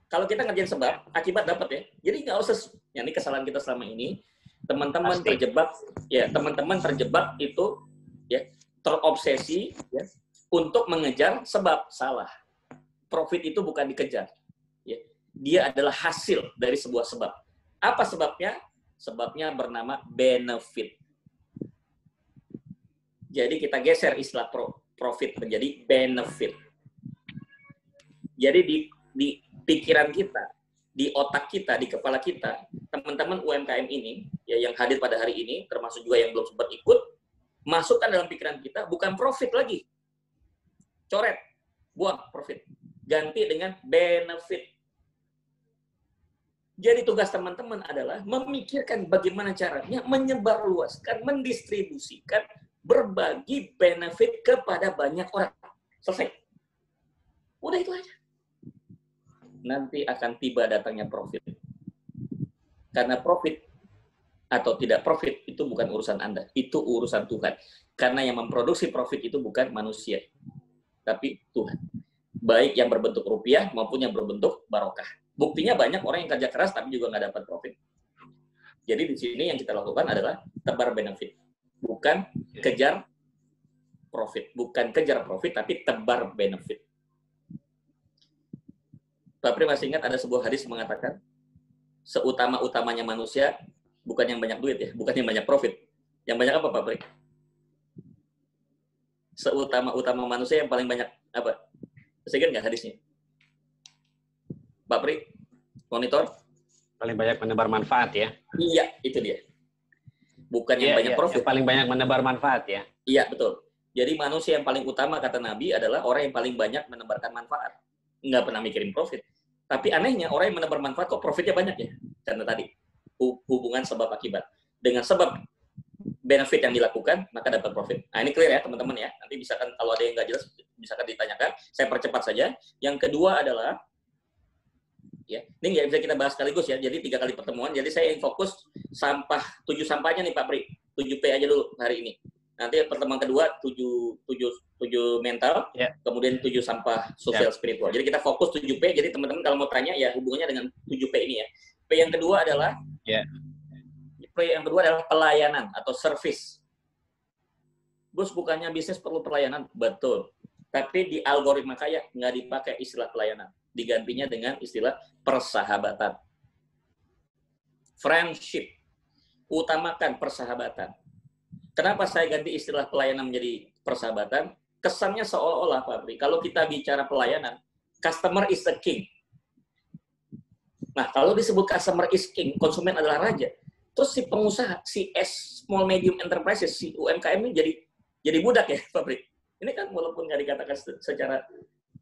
Kalau kita ngerjain sebab, akibat dapat ya. Jadi nggak usah, ya ini kesalahan kita selama ini, teman-teman terjebak, ya teman-teman terjebak itu ya terobsesi ya untuk mengejar sebab. Salah. Profit itu bukan dikejar. Ya. Dia adalah hasil dari sebuah sebab. Apa sebabnya? Sebabnya bernama benefit. Jadi kita geser istilah profit menjadi benefit. Jadi di pikiran kita, di otak kita, di kepala kita, teman-teman UMKM ini, ya yang hadir pada hari ini, termasuk juga yang belum sempat ikut, masukkan dalam pikiran kita bukan profit lagi. Coret, buang profit. Ganti dengan benefit. Jadi tugas teman-teman adalah memikirkan bagaimana caranya menyebarluaskan, mendistribusikan, berbagi benefit kepada banyak orang. Selesai. Udah itu aja. Nanti akan tiba datangnya profit. Karena profit atau tidak profit itu bukan urusan Anda. Itu urusan Tuhan. Karena yang memproduksi profit itu bukan manusia. Tapi Tuhan. Baik yang berbentuk rupiah maupun yang berbentuk barokah. Buktinya banyak orang yang kerja keras tapi juga nggak dapat profit. Jadi di sini yang kita lakukan adalah tebar benefit. Bukan kejar profit. Bukan kejar profit, tapi tebar benefit. Pak Pri masih ingat ada sebuah hadis mengatakan, seutama-utamanya manusia, bukan yang banyak duit ya, bukan yang banyak profit. Yang banyak apa Pak Pri? Seutama-utama manusia yang paling banyak apa? Masih ingat nggak hadisnya? Pak Pri, monitor. Paling banyak menebar manfaat ya? Iya, itu dia. Bukan yang banyak profit. Yang paling banyak menebar manfaat ya? Iya, betul. Jadi manusia yang paling utama, kata Nabi, adalah orang yang paling banyak menebarkan manfaat. Nggak pernah mikirin profit. Tapi anehnya, orang yang menebar manfaat kok profitnya banyak ya? Karena tadi, hubungan sebab akibat. Dengan sebab benefit yang dilakukan, maka dapat profit. Nah, ini clear ya teman-teman ya. Nanti misalkan kalau ada yang nggak jelas, misalkan ditanyakan. Saya percepat saja. Yang kedua adalah, ya, ini nggak bisa kita bahas sekaligus ya. Jadi 3 kali pertemuan. Jadi saya ingin fokus 7 sampahnya nih Pak Pri. 7P aja dulu hari ini. Nanti pertemuan kedua 7 mental, kemudian 7 sampah sosial spiritual. Jadi kita fokus 7P. Jadi teman-teman kalau mau tanya ya hubungannya dengan 7P ini ya. P yang kedua adalah P yang kedua adalah pelayanan atau service. Bos, bukannya bisnis perlu pelayanan? Betul. Tapi di algoritma kaya nggak dipakai istilah pelayanan. Digantinya dengan istilah persahabatan. Friendship. Utamakan persahabatan. Kenapa saya ganti istilah pelayanan menjadi persahabatan? Kesannya seolah-olah, Pak Pri, kalau kita bicara pelayanan, customer is the king. Nah, kalau disebut customer is king, konsumen adalah raja. Terus si pengusaha, si small medium enterprises, si UMKM ini jadi budak ya, Pak Pri. Ini kan walaupun nggak dikatakan secara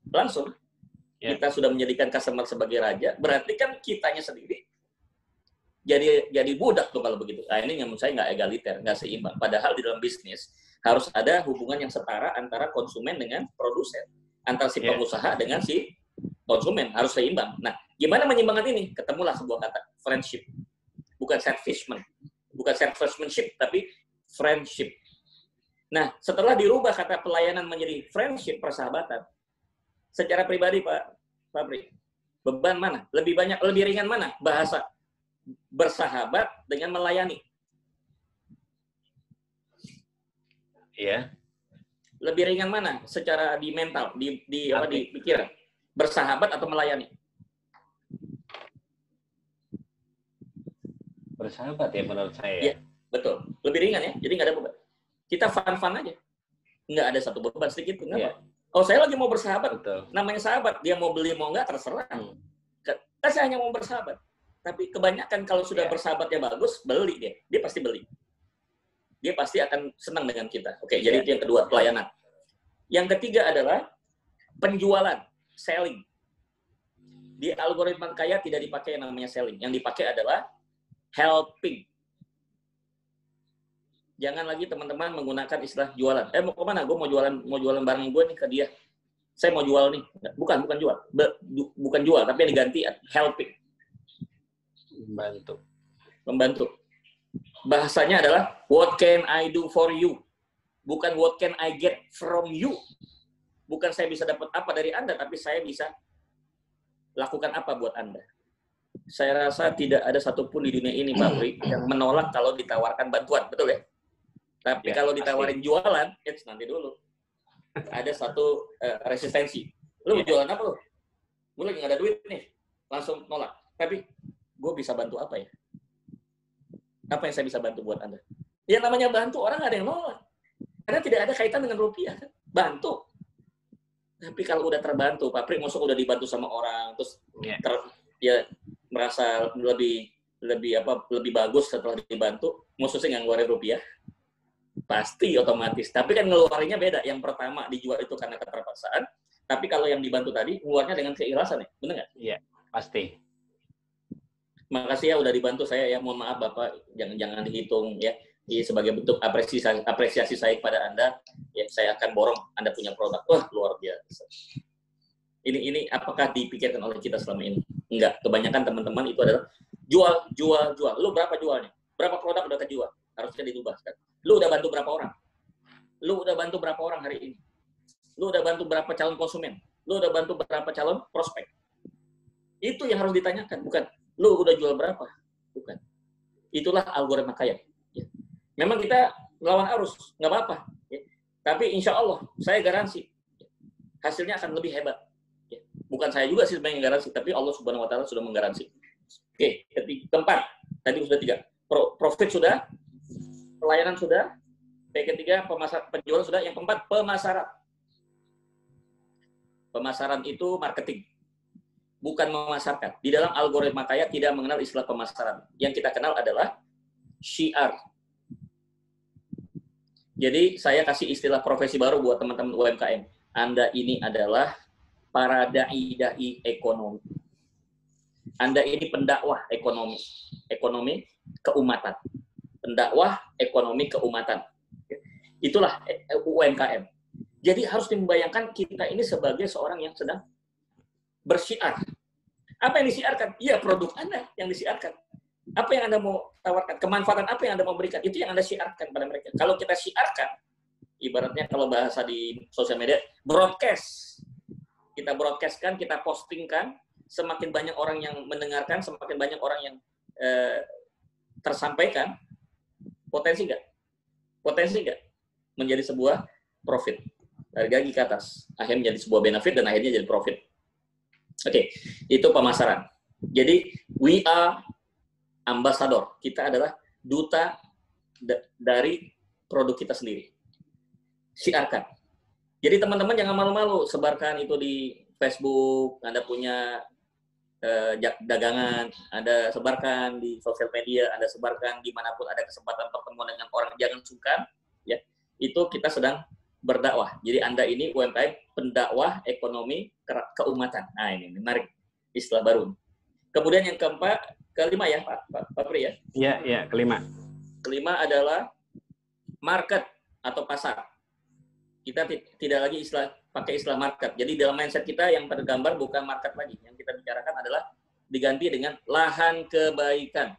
langsung, kita sudah menjadikan customer sebagai raja, berarti kan kitanya sendiri jadi budak tuh kalau begitu. Nah, ini menurut saya nggak egaliter, nggak seimbang. Padahal di dalam bisnis harus ada hubungan yang setara antara konsumen dengan produsen, antara si pengusaha dengan si konsumen, harus seimbang. Nah, gimana menyeimbangkan ini? Ketemulah sebuah kata, friendship. Bukan selfishmanship, tapi friendship. Nah, setelah dirubah kata pelayanan menjadi friendship, persahabatan, secara pribadi Pak Pri, beban mana? Lebih banyak, lebih ringan mana? Bahasa bersahabat dengan melayani. Iya. Lebih ringan mana secara di mental, di pikiran? Bersahabat atau melayani? Bersahabat ya menurut saya. Iya, betul. Lebih ringan ya. Jadi nggak ada beban. Kita fun-fun aja. Nggak ada satu beban sedikit. Kenapa? Oh, saya lagi mau bersahabat. Betul. Namanya sahabat. Dia mau beli mau nggak terserah. Kan saya hanya mau bersahabat. Tapi kebanyakan kalau sudah bersahabatnya bagus, beli dia. Dia pasti beli. Dia pasti akan senang dengan kita. Oke, jadi itu yang kedua, pelayanan. Yang ketiga adalah penjualan, selling. Di algoritma kaya tidak dipakai yang namanya selling. Yang dipakai adalah helping. Jangan lagi teman-teman menggunakan istilah jualan. Mau kemana? Gue mau jualan barang gue nih ke dia. Saya mau jual nih. Bukan jual. Bukan jual, tapi yang diganti helping. Membantu. Bahasanya adalah what can I do for you? Bukan what can I get from you. Bukan saya bisa dapat apa dari Anda, tapi saya bisa lakukan apa buat Anda. Saya rasa tidak ada satupun di dunia ini, Pak Pri, yang menolak kalau ditawarkan bantuan, betul ya? Tapi kalau ditawarin jualan, nanti dulu. Ada satu resistensi. Lu jualan apa lu? Gue lagi nggak ada duit nih. Langsung nolak. Tapi gue bisa bantu apa ya? Apa yang saya bisa bantu buat Anda? Yang namanya bantu, orang nggak ada yang nolak. Karena tidak ada kaitan dengan rupiah. Bantu. Tapi kalau udah terbantu, Pak Pri, maksudnya udah dibantu sama orang, terus merasa lebih bagus setelah dibantu, maksudnya nggak ngeluarin rupiah, pasti otomatis. Tapi kan ngeluarinnya beda. Yang pertama dijual itu karena keterpaksaan, tapi kalau yang dibantu tadi, ngeluarnya dengan keikhlasan ya, benar nggak? Iya, pasti. Makasih ya udah dibantu saya ya. Mohon maaf Bapak, jangan dihitung ya. Ini sebagai bentuk apresiasi saya kepada Anda, ya saya akan borong Anda punya produk. Wah, luar biasa. Ini apakah dipikirkan oleh kita selama ini? Enggak. Kebanyakan teman-teman itu adalah jual. Lu berapa jualnya? Berapa produk udah kejual? Harusnya ditubahkan. Lu udah bantu berapa orang? Lu udah bantu berapa orang hari ini? Lu udah bantu berapa calon konsumen? Lu udah bantu berapa calon prospek? Itu yang harus ditanyakan, bukan lu udah jual berapa? Bukan. Itulah algoritma kaya. Ya. Memang kita melawan arus, nggak apa-apa. Ya. Tapi insya Allah, saya garansi hasilnya akan lebih hebat. Ya. Bukan saya juga sih sebenarnya yang garansi, tapi Allah Subhanahu Wa Taala sudah menggaransi. Oke, keempat, tadi sudah 3. Profit sudah, pelayanan sudah, ketiga penjualan sudah, yang keempat pemasaran. Pemasaran itu marketing. Bukan memasarkan. Di dalam algoritma kaya tidak mengenal istilah pemasaran. Yang kita kenal adalah syiar. Jadi saya kasih istilah profesi baru buat teman-teman UMKM. Anda ini adalah para dai-dai ekonomi. Anda ini pendakwah ekonomi. Ekonomi keumatan. Pendakwah ekonomi keumatan. Itulah UMKM. Jadi harus membayangkan kita ini sebagai seorang yang sedang bersyiar. Apa yang disiarkan? Iya, produk Anda yang disiarkan. Apa yang Anda mau tawarkan? Kemanfaatan apa yang Anda mau berikan? Itu yang Anda siarkan pada mereka. Kalau kita siarkan, ibaratnya kalau bahasa di sosial media, broadcast. Kita broadcastkan, kita postingkan, semakin banyak orang yang mendengarkan, semakin banyak orang yang tersampaikan, potensi nggak? Potensi nggak? Menjadi sebuah profit. Dari gaji ke atas. Akhirnya menjadi sebuah benefit dan akhirnya jadi profit. Oke, itu pemasaran. Jadi, we are ambassador. Kita adalah duta dari produk kita sendiri. Siarkan. Jadi teman-teman jangan malu-malu sebarkan itu di Facebook, Anda punya dagangan, Anda sebarkan di sosial media, Anda sebarkan dimanapun ada kesempatan pertemuan dengan orang, jangan sungkan, ya. Itu kita sedang berdakwah. Jadi Anda ini UMKM pendakwah ekonomi keumatan. Nah ini menarik, istilah baru. Kemudian yang kelima ya Pak Pri ya? Iya, kelima. Kelima adalah market atau pasar. Kita tidak lagi pakai istilah market. Jadi dalam mindset kita yang tergambar bukan market lagi. Yang kita bicarakan adalah diganti dengan lahan kebaikan.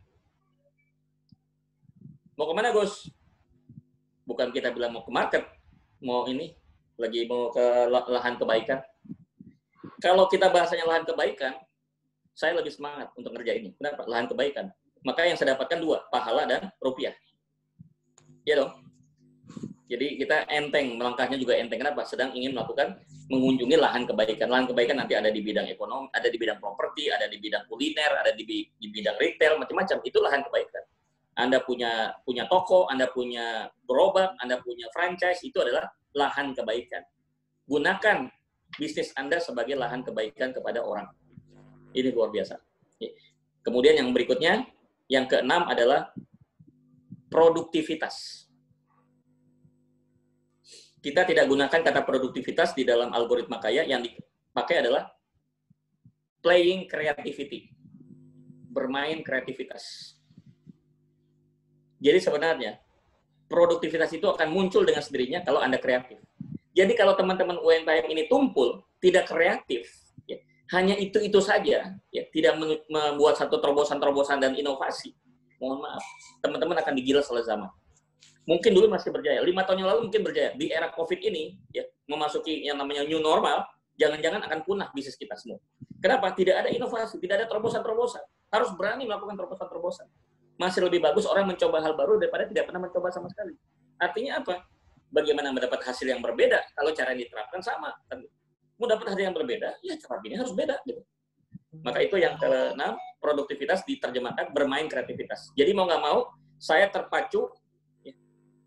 Mau kemana Gus? Bukan kita bilang mau ke market, mau ke lahan kebaikan. Kalau kita bahasanya lahan kebaikan, saya lebih semangat untuk ngerjain ini. Kenapa? Lahan kebaikan. Maka yang saya dapatkan dua, pahala dan rupiah. Iya dong. Jadi kita enteng, melangkahnya juga enteng. Kenapa? Sedang ingin mengunjungi lahan kebaikan. Lahan kebaikan nanti ada di bidang ekonomi, ada di bidang properti, ada di bidang kuliner, ada di bidang retail, macam-macam. Itu lahan kebaikan. Anda punya toko, Anda punya gerobak, Anda punya franchise, itu adalah lahan kebaikan. Gunakan bisnis Anda sebagai lahan kebaikan kepada orang. Ini luar biasa. Kemudian yang berikutnya, yang keenam adalah produktivitas. Kita tidak gunakan kata produktivitas di dalam algoritma kaya, yang dipakai adalah playing creativity. Bermain kreativitas. Jadi sebenarnya, produktivitas itu akan muncul dengan sendirinya kalau Anda kreatif. Jadi kalau teman-teman UMKM ini tumpul, tidak kreatif, ya, hanya itu saja, ya, tidak membuat satu terobosan-terobosan dan inovasi, mohon maaf, teman-teman akan digilas oleh zaman. Mungkin dulu masih berjaya, 5 tahun yang lalu mungkin berjaya. Di era COVID ini, ya, memasuki yang namanya new normal, jangan-jangan akan punah bisnis kita semua. Kenapa? Tidak ada inovasi, tidak ada terobosan-terobosan. Harus berani melakukan terobosan-terobosan. Masih lebih bagus orang mencoba hal baru daripada tidak pernah mencoba sama sekali. Artinya apa? Bagaimana mendapat hasil yang berbeda kalau cara yang diterapkan sama. Mau dapat hasil yang berbeda, ya cara ini harus beda. Gitu. Maka itu yang keenam, produktivitas diterjemahkan bermain kreativitas. Jadi mau nggak mau, saya terpacu,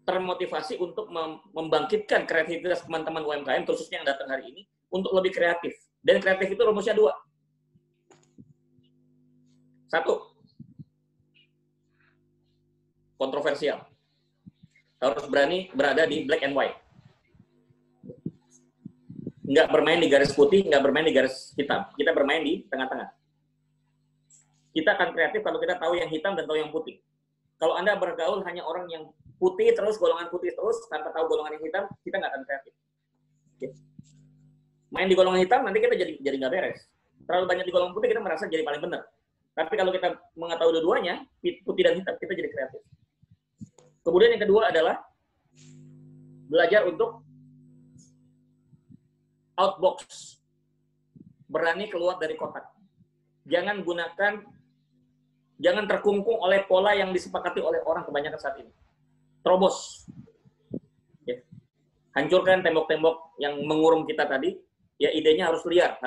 termotivasi untuk membangkitkan kreativitas teman-teman UMKM, khususnya yang datang hari ini, untuk lebih kreatif. Dan kreatif itu rumusnya 2. 1, kontroversial. Harus berani berada di black and white. Nggak bermain di garis putih, nggak bermain di garis hitam. Kita bermain di tengah-tengah. Kita akan kreatif kalau kita tahu yang hitam dan tahu yang putih. Kalau Anda bergaul hanya orang yang putih terus, golongan putih terus, tanpa tahu golongan yang hitam, kita nggak akan kreatif. Main di golongan hitam, nanti kita jadi nggak beres. Terlalu banyak di golongan putih, kita merasa jadi paling benar. Tapi kalau kita mengetahui dua-duanya, putih dan hitam, kita jadi kreatif. Kemudian yang kedua adalah belajar untuk outbox. Berani keluar dari kotak. Jangan terkungkung oleh pola yang disepakati oleh orang kebanyakan saat ini. Terobos. Ya. Hancurkan tembok-tembok yang mengurung kita tadi. Ya, idenya harus liar,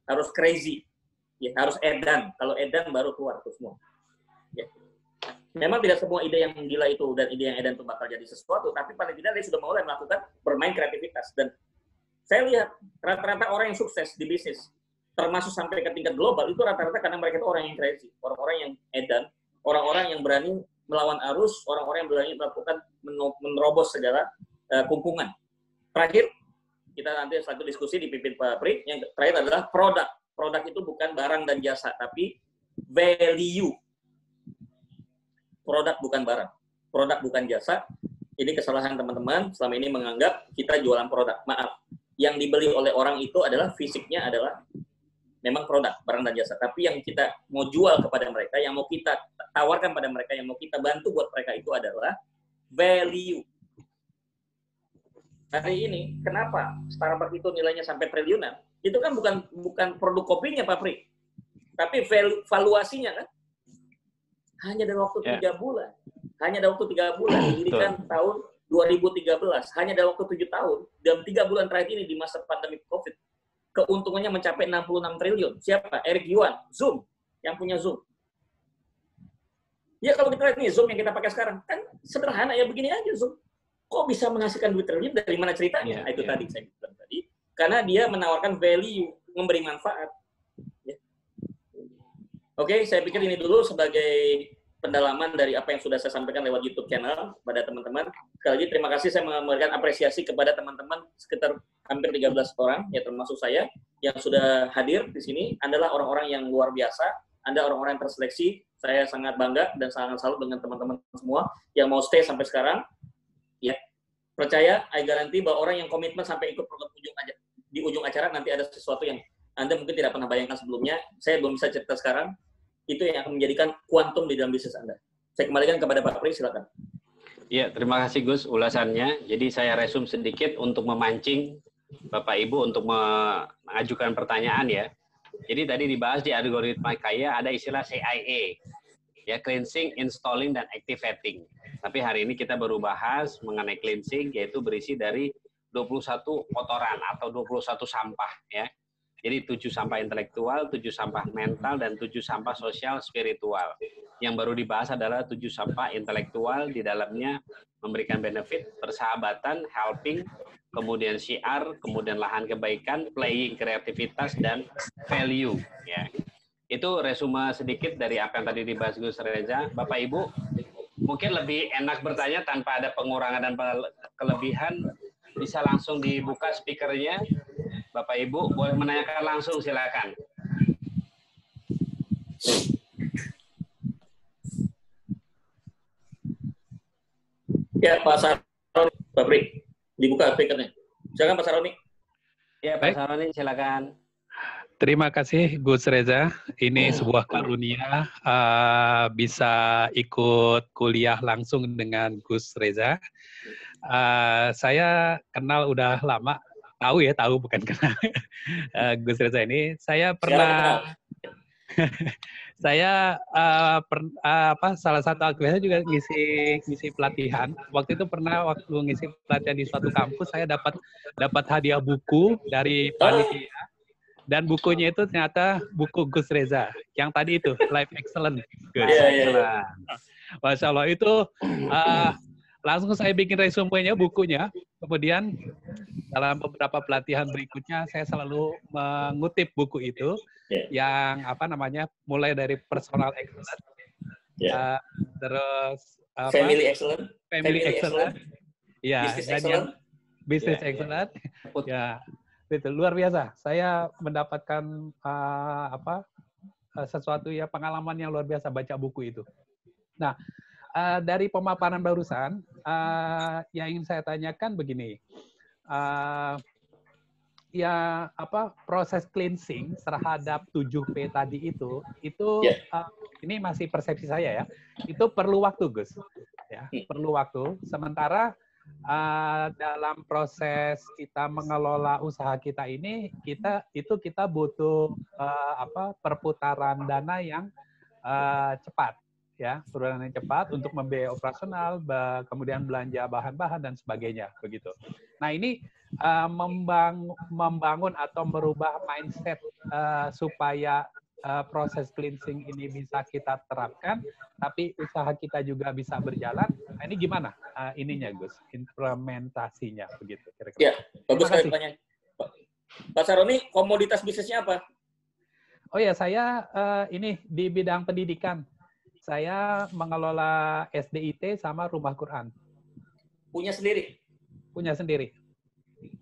harus crazy. Ya, harus edan. Kalau edan baru keluar itu semua. Ya. Memang tidak semua ide yang gila itu dan ide yang edan itu bakal jadi sesuatu, tapi paling tidak dia sudah mulai melakukan bermain kreativitas. Dan saya lihat rata-rata orang yang sukses di bisnis, termasuk sampai ke tingkat global, itu rata-rata karena mereka itu orang yang crazy, orang-orang yang edan, orang-orang yang berani melawan arus, orang-orang yang berani melakukan menerobos segala kumpungan. Terakhir, kita nanti satu diskusi dipimpin Pak Pri. Yang terakhir adalah produk. Produk itu bukan barang dan jasa, tapi value. Produk bukan barang. Produk bukan jasa. Ini kesalahan teman-teman selama ini menganggap kita jualan produk. Maaf. Yang dibeli oleh orang itu adalah fisiknya adalah memang produk, barang dan jasa. Tapi yang kita mau jual kepada mereka, yang mau kita tawarkan pada mereka, yang mau kita bantu buat mereka itu adalah value. Hari ini, kenapa Starbucks itu nilainya sampai triliunan? Itu kan bukan produk kopinya, Pak Pri. Tapi valuasinya kan. Hanya dalam waktu 3 bulan. Hanya dalam waktu 3 bulan. Didirikan tahun 2013. Hanya dalam waktu 7 tahun. Dalam 3 bulan terakhir ini di masa pandemi COVID. Keuntungannya mencapai 66 triliun. Siapa? Eric Yuan, Zoom, yang punya Zoom. Ya kalau kita lihat nih Zoom yang kita pakai sekarang, kan sederhana ya begini aja Zoom. Kok bisa menghasilkan 2 triliun, dari mana ceritanya? Itu tadi saya bilang tadi. Karena dia menawarkan value, memberi manfaat. Ya. Oke, saya pikir ini dulu sebagai pendalaman dari apa yang sudah saya sampaikan lewat YouTube channel pada teman-teman. Sekali lagi terima kasih, saya memberikan apresiasi kepada teman-teman sekitar hampir 13 orang, ya termasuk saya, yang sudah hadir di sini. Anda adalah orang-orang yang luar biasa, Anda orang-orang yang terseleksi. Saya sangat bangga dan sangat salut dengan teman-teman semua yang mau stay sampai sekarang. Ya, percaya, I garanti bahwa orang yang komitmen sampai ikut program di ujung acara nanti ada sesuatu yang Anda mungkin tidak pernah bayangkan sebelumnya. Saya belum bisa cerita sekarang. Itu yang akan menjadikan kuantum di dalam bisnis Anda. Saya kembalikan kepada Pak Pri, silakan. Ya, terima kasih Gus ulasannya. Jadi saya resum sedikit untuk memancing Bapak Ibu untuk mengajukan pertanyaan ya. Jadi tadi dibahas di algoritma kaya ada istilah CIA, ya cleansing, installing, dan activating. Tapi hari ini kita baru bahas mengenai cleansing, yaitu berisi dari 21 kotoran atau 21 sampah ya. Jadi 7 sampah intelektual, 7 sampah mental, dan 7 sampah sosial spiritual. Yang baru dibahas adalah 7 sampah intelektual, di dalamnya memberikan benefit, persahabatan, helping, kemudian syiar, kemudian lahan kebaikan, playing, kreativitas, dan value. Ya. Itu resume sedikit dari apa yang tadi dibahas Gus Reza. Bapak Ibu, mungkin lebih enak bertanya tanpa ada pengurangan dan kelebihan, bisa langsung dibuka speakernya. Bapak Ibu boleh menanyakan langsung, silakan. Ya Pak Saroni, Pak Pri, dibuka speakernya. Silakan Pak Saroni. Ya Pak Saroni, silakan. Terima kasih Gus Reza. Ini sebuah karunia bisa ikut kuliah langsung dengan Gus Reza. Saya kenal udah lama. Tahu bukan kenal. Gus Reza ini saya pernah salah satu aktivitas juga ngisi pelatihan. Waktu itu waktu ngisi pelatihan di suatu kampus saya dapat hadiah buku dari panitia. Dan bukunya itu ternyata buku Gus Reza yang tadi itu Life Excellent. Excellent. Masya Allah itu langsung saya bikin resumenya bukunya. Kemudian dalam beberapa pelatihan berikutnya saya selalu mengutip buku itu yang mulai dari personal excellence, terus family excellence, ya, dan yang business excellence, ya itu luar biasa. Saya mendapatkan sesuatu ya pengalaman yang luar biasa baca buku itu. Nah, dari pemaparan barusan, yang ingin saya tanyakan begini, proses cleansing terhadap 7P tadi itu ini masih persepsi saya ya, itu perlu waktu Gus, ya perlu waktu. Sementara dalam proses kita mengelola usaha kita ini, kita butuh perputaran dana yang cepat. Ya, perputaran yang cepat untuk membiayai operasional, kemudian belanja bahan-bahan dan sebagainya, begitu. Nah ini membangun atau merubah mindset supaya proses cleansing ini bisa kita terapkan, tapi usaha kita juga bisa berjalan. Nah, ini gimana ininya Gus, implementasinya begitu kira-kira. Ya, bagus sekali pertanyaan. Pak Saroni, komoditas bisnisnya apa? Oh ya, saya ini di bidang pendidikan. Saya mengelola SDIT sama rumah Quran. Punya sendiri? Punya sendiri.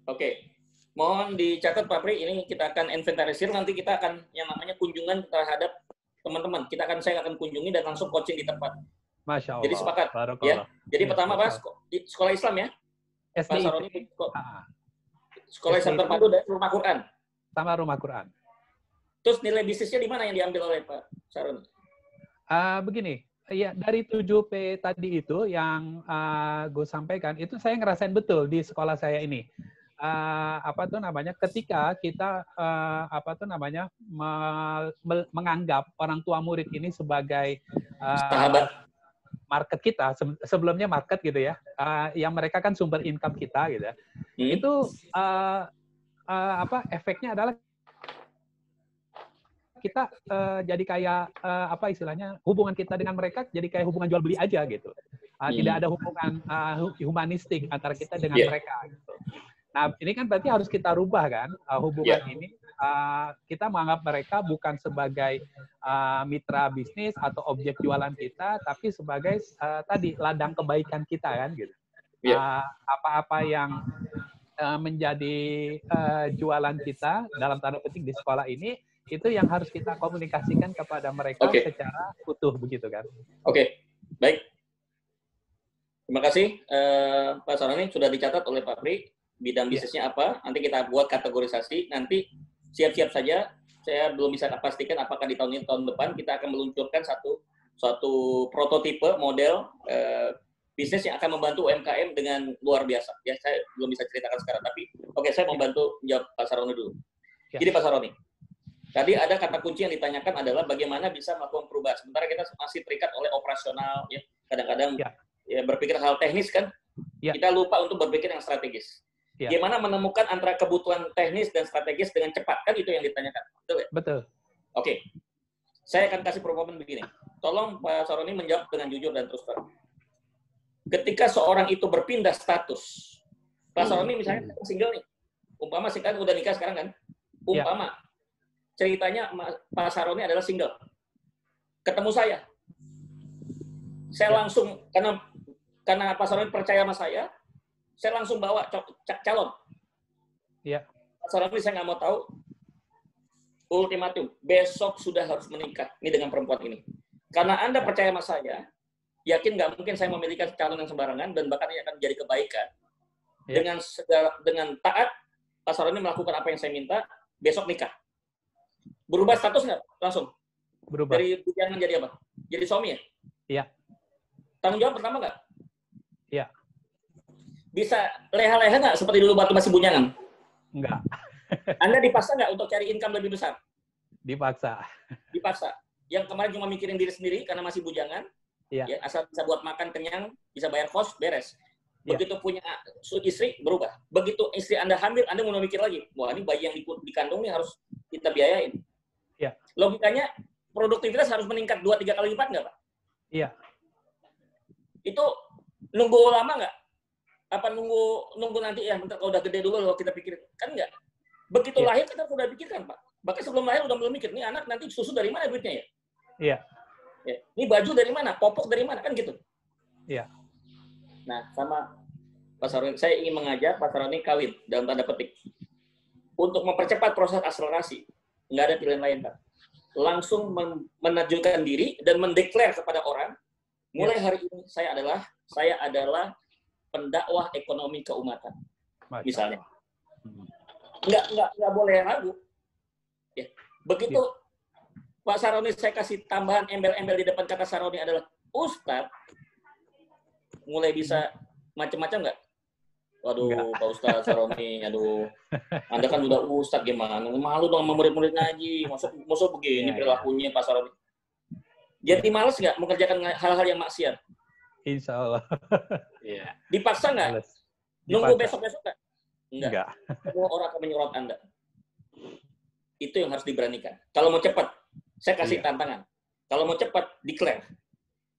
Oke. Mohon dicatat Pak Pri, ini kita akan inventarisir, nanti kita akan yang namanya kunjungan terhadap teman-teman. Saya akan kunjungi dan langsung coaching di tempat. Masya Allah. Jadi sepakat. Ya. Jadi pertama Pak, sekolah Islam ya? Pak Saroni, sekolah Islam terpadu dan rumah Quran. Sama rumah Quran. Terus nilai bisnisnya di mana yang diambil oleh Pak Saroni? Begini, ya dari 7P tadi itu yang gue sampaikan, itu saya ngerasain betul di sekolah saya ini. Ketika kita menganggap orang tua murid ini sebagai sahabat market kita, sebelumnya market gitu ya, yang mereka kan sumber income kita gitu ya. Itu efeknya adalah kita jadi kayak istilahnya hubungan kita dengan mereka jadi kayak hubungan jual beli aja gitu. Tidak ada hubungan humanistik antara kita dengan mereka gitu. Nah, ini kan berarti harus kita rubah kan hubungan ini. Kita menganggap mereka bukan sebagai mitra bisnis atau objek jualan kita, tapi sebagai tadi ladang kebaikan kita kan gitu. Apa-apa yang menjadi jualan kita dalam tanda petik di sekolah ini, itu yang harus kita komunikasikan kepada mereka secara utuh begitu kan. Oke, baik. Terima kasih Pak Saroni, sudah dicatat oleh Pak Pri. Bidang bisnisnya apa, nanti kita buat kategorisasi, nanti siap-siap saja, saya belum bisa pastikan apakah di tahun ini, tahun depan, kita akan meluncurkan suatu prototipe model bisnis yang akan membantu UMKM dengan luar biasa. Ya, saya belum bisa ceritakan sekarang, tapi saya membantu menjawab Pak Saroni dulu. Jadi Pak Saroni, tadi ada kata kunci yang ditanyakan adalah bagaimana bisa melakukan perubahan, sementara kita masih terikat oleh operasional, ya kadang-kadang ya berpikir hal teknis kan, kita lupa untuk berpikir yang strategis. Gimana menemukan antara kebutuhan teknis dan strategis dengan cepat? Kan itu yang ditanyakan. Betul ya? Betul. Oke. Saya akan kasih proposen begini. Tolong Pak Saroni menjawab dengan jujur dan terus terang. Ketika seorang itu berpindah status, Pak Saroni misalnya single nih. Umpama sih kan udah nikah sekarang kan? Umpama. Ceritanya Pak Saroni adalah single. Ketemu saya. Saya langsung, karena Pak Saroni percaya sama saya langsung bawa calon. Pak Saroni, saya nggak mau tahu ultimatum. Besok sudah harus menikah. Ini dengan perempuan ini. Karena Anda percaya sama saya, yakin nggak mungkin saya memiliki calon yang sembarangan dan bahkan ini akan menjadi kebaikan. Dengan taat, Pak Saroni melakukan apa yang saya minta, besok nikah. Berubah status nggak? Langsung? Berubah. Dari bujangan jadi apa? Jadi suami ya? Iya. Tanggung jawab pertama nggak? Iya. Bisa leha-leha nggak seperti dulu waktu masih bujangan? Enggak. Anda dipaksa nggak untuk cari income lebih besar? Dipaksa. Dipaksa. Yang kemarin cuma mikirin diri sendiri karena masih bujangan, ya, asal bisa buat makan kenyang, bisa bayar kos, beres. Begitu punya istri, berubah. Begitu istri Anda hamil, Anda mulai mikir lagi, wah ini bayi yang dikandung nih harus kita biayain. Ya. Logikanya, produktivitas harus meningkat 2-3 kali lipat nggak Pak? Iya. Itu nunggu lama nggak? Apa nunggu nanti ya bentar kalau udah gede dulu loh kita pikirin, kan enggak. Begitu lahir kita udah pikirkan Pak. Bahkan sebelum lahir udah mulai mikir, nih anak nanti susu dari mana duitnya ya? Iya. Ya. Ini baju dari mana? Popok dari mana? Kan gitu. Iya. Nah, sama Pak Saroni, saya ingin mengajak Pak Saroni kawin dalam tanda petik. Untuk mempercepat proses akselerasi, nggak ada pilihan lain Pak. Langsung menerjunkan diri dan mendeklar kepada orang, mulai hari ini saya adalah pendakwah ekonomi keumatan, misalnya. Nggak boleh ragu. Ya. Begitu Pak Saroni saya kasih tambahan embel-embel di depan kata Saroni adalah Ustadz, mulai bisa macam-macam nggak? Waduh, Pak Ustadz Saroni, aduh, Anda kan udah Ustadz gimana? Malu dong sama murid-murid ngaji, masuk begini perilakunya Pak Saroni. Jadi males nggak mengerjakan hal-hal yang maksiat? Insya Allah. Iya. Dipaksa nggak? Nunggu besok-besok nggak? Enggak. Semua orang akan menyorot Anda. Itu yang harus diberanikan. Kalau mau cepat, saya kasih tantangan. Kalau mau cepat, declare.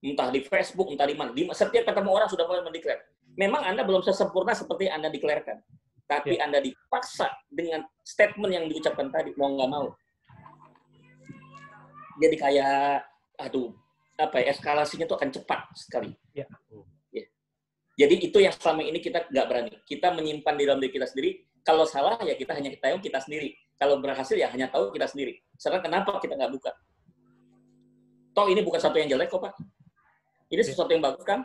Entah di Facebook, entah di mana. Setiap ketemu orang sudah mulai mendeklar. Memang Anda belum sesempurna seperti Anda deklarkan. Tapi Anda dipaksa dengan statement yang diucapkan tadi, mau nggak mau. Jadi kayak, eskalasinya itu akan cepat sekali. Ya. Ya. Jadi itu yang selama ini kita nggak berani. Kita menyimpan di dalam diri kita sendiri. Kalau salah ya kita hanya tahu kita sendiri. Kalau berhasil ya hanya tahu kita sendiri. Sekarang kenapa kita nggak buka? Toh ini bukan satu yang jelek kok Pak. Ini sesuatu yang bagus kan?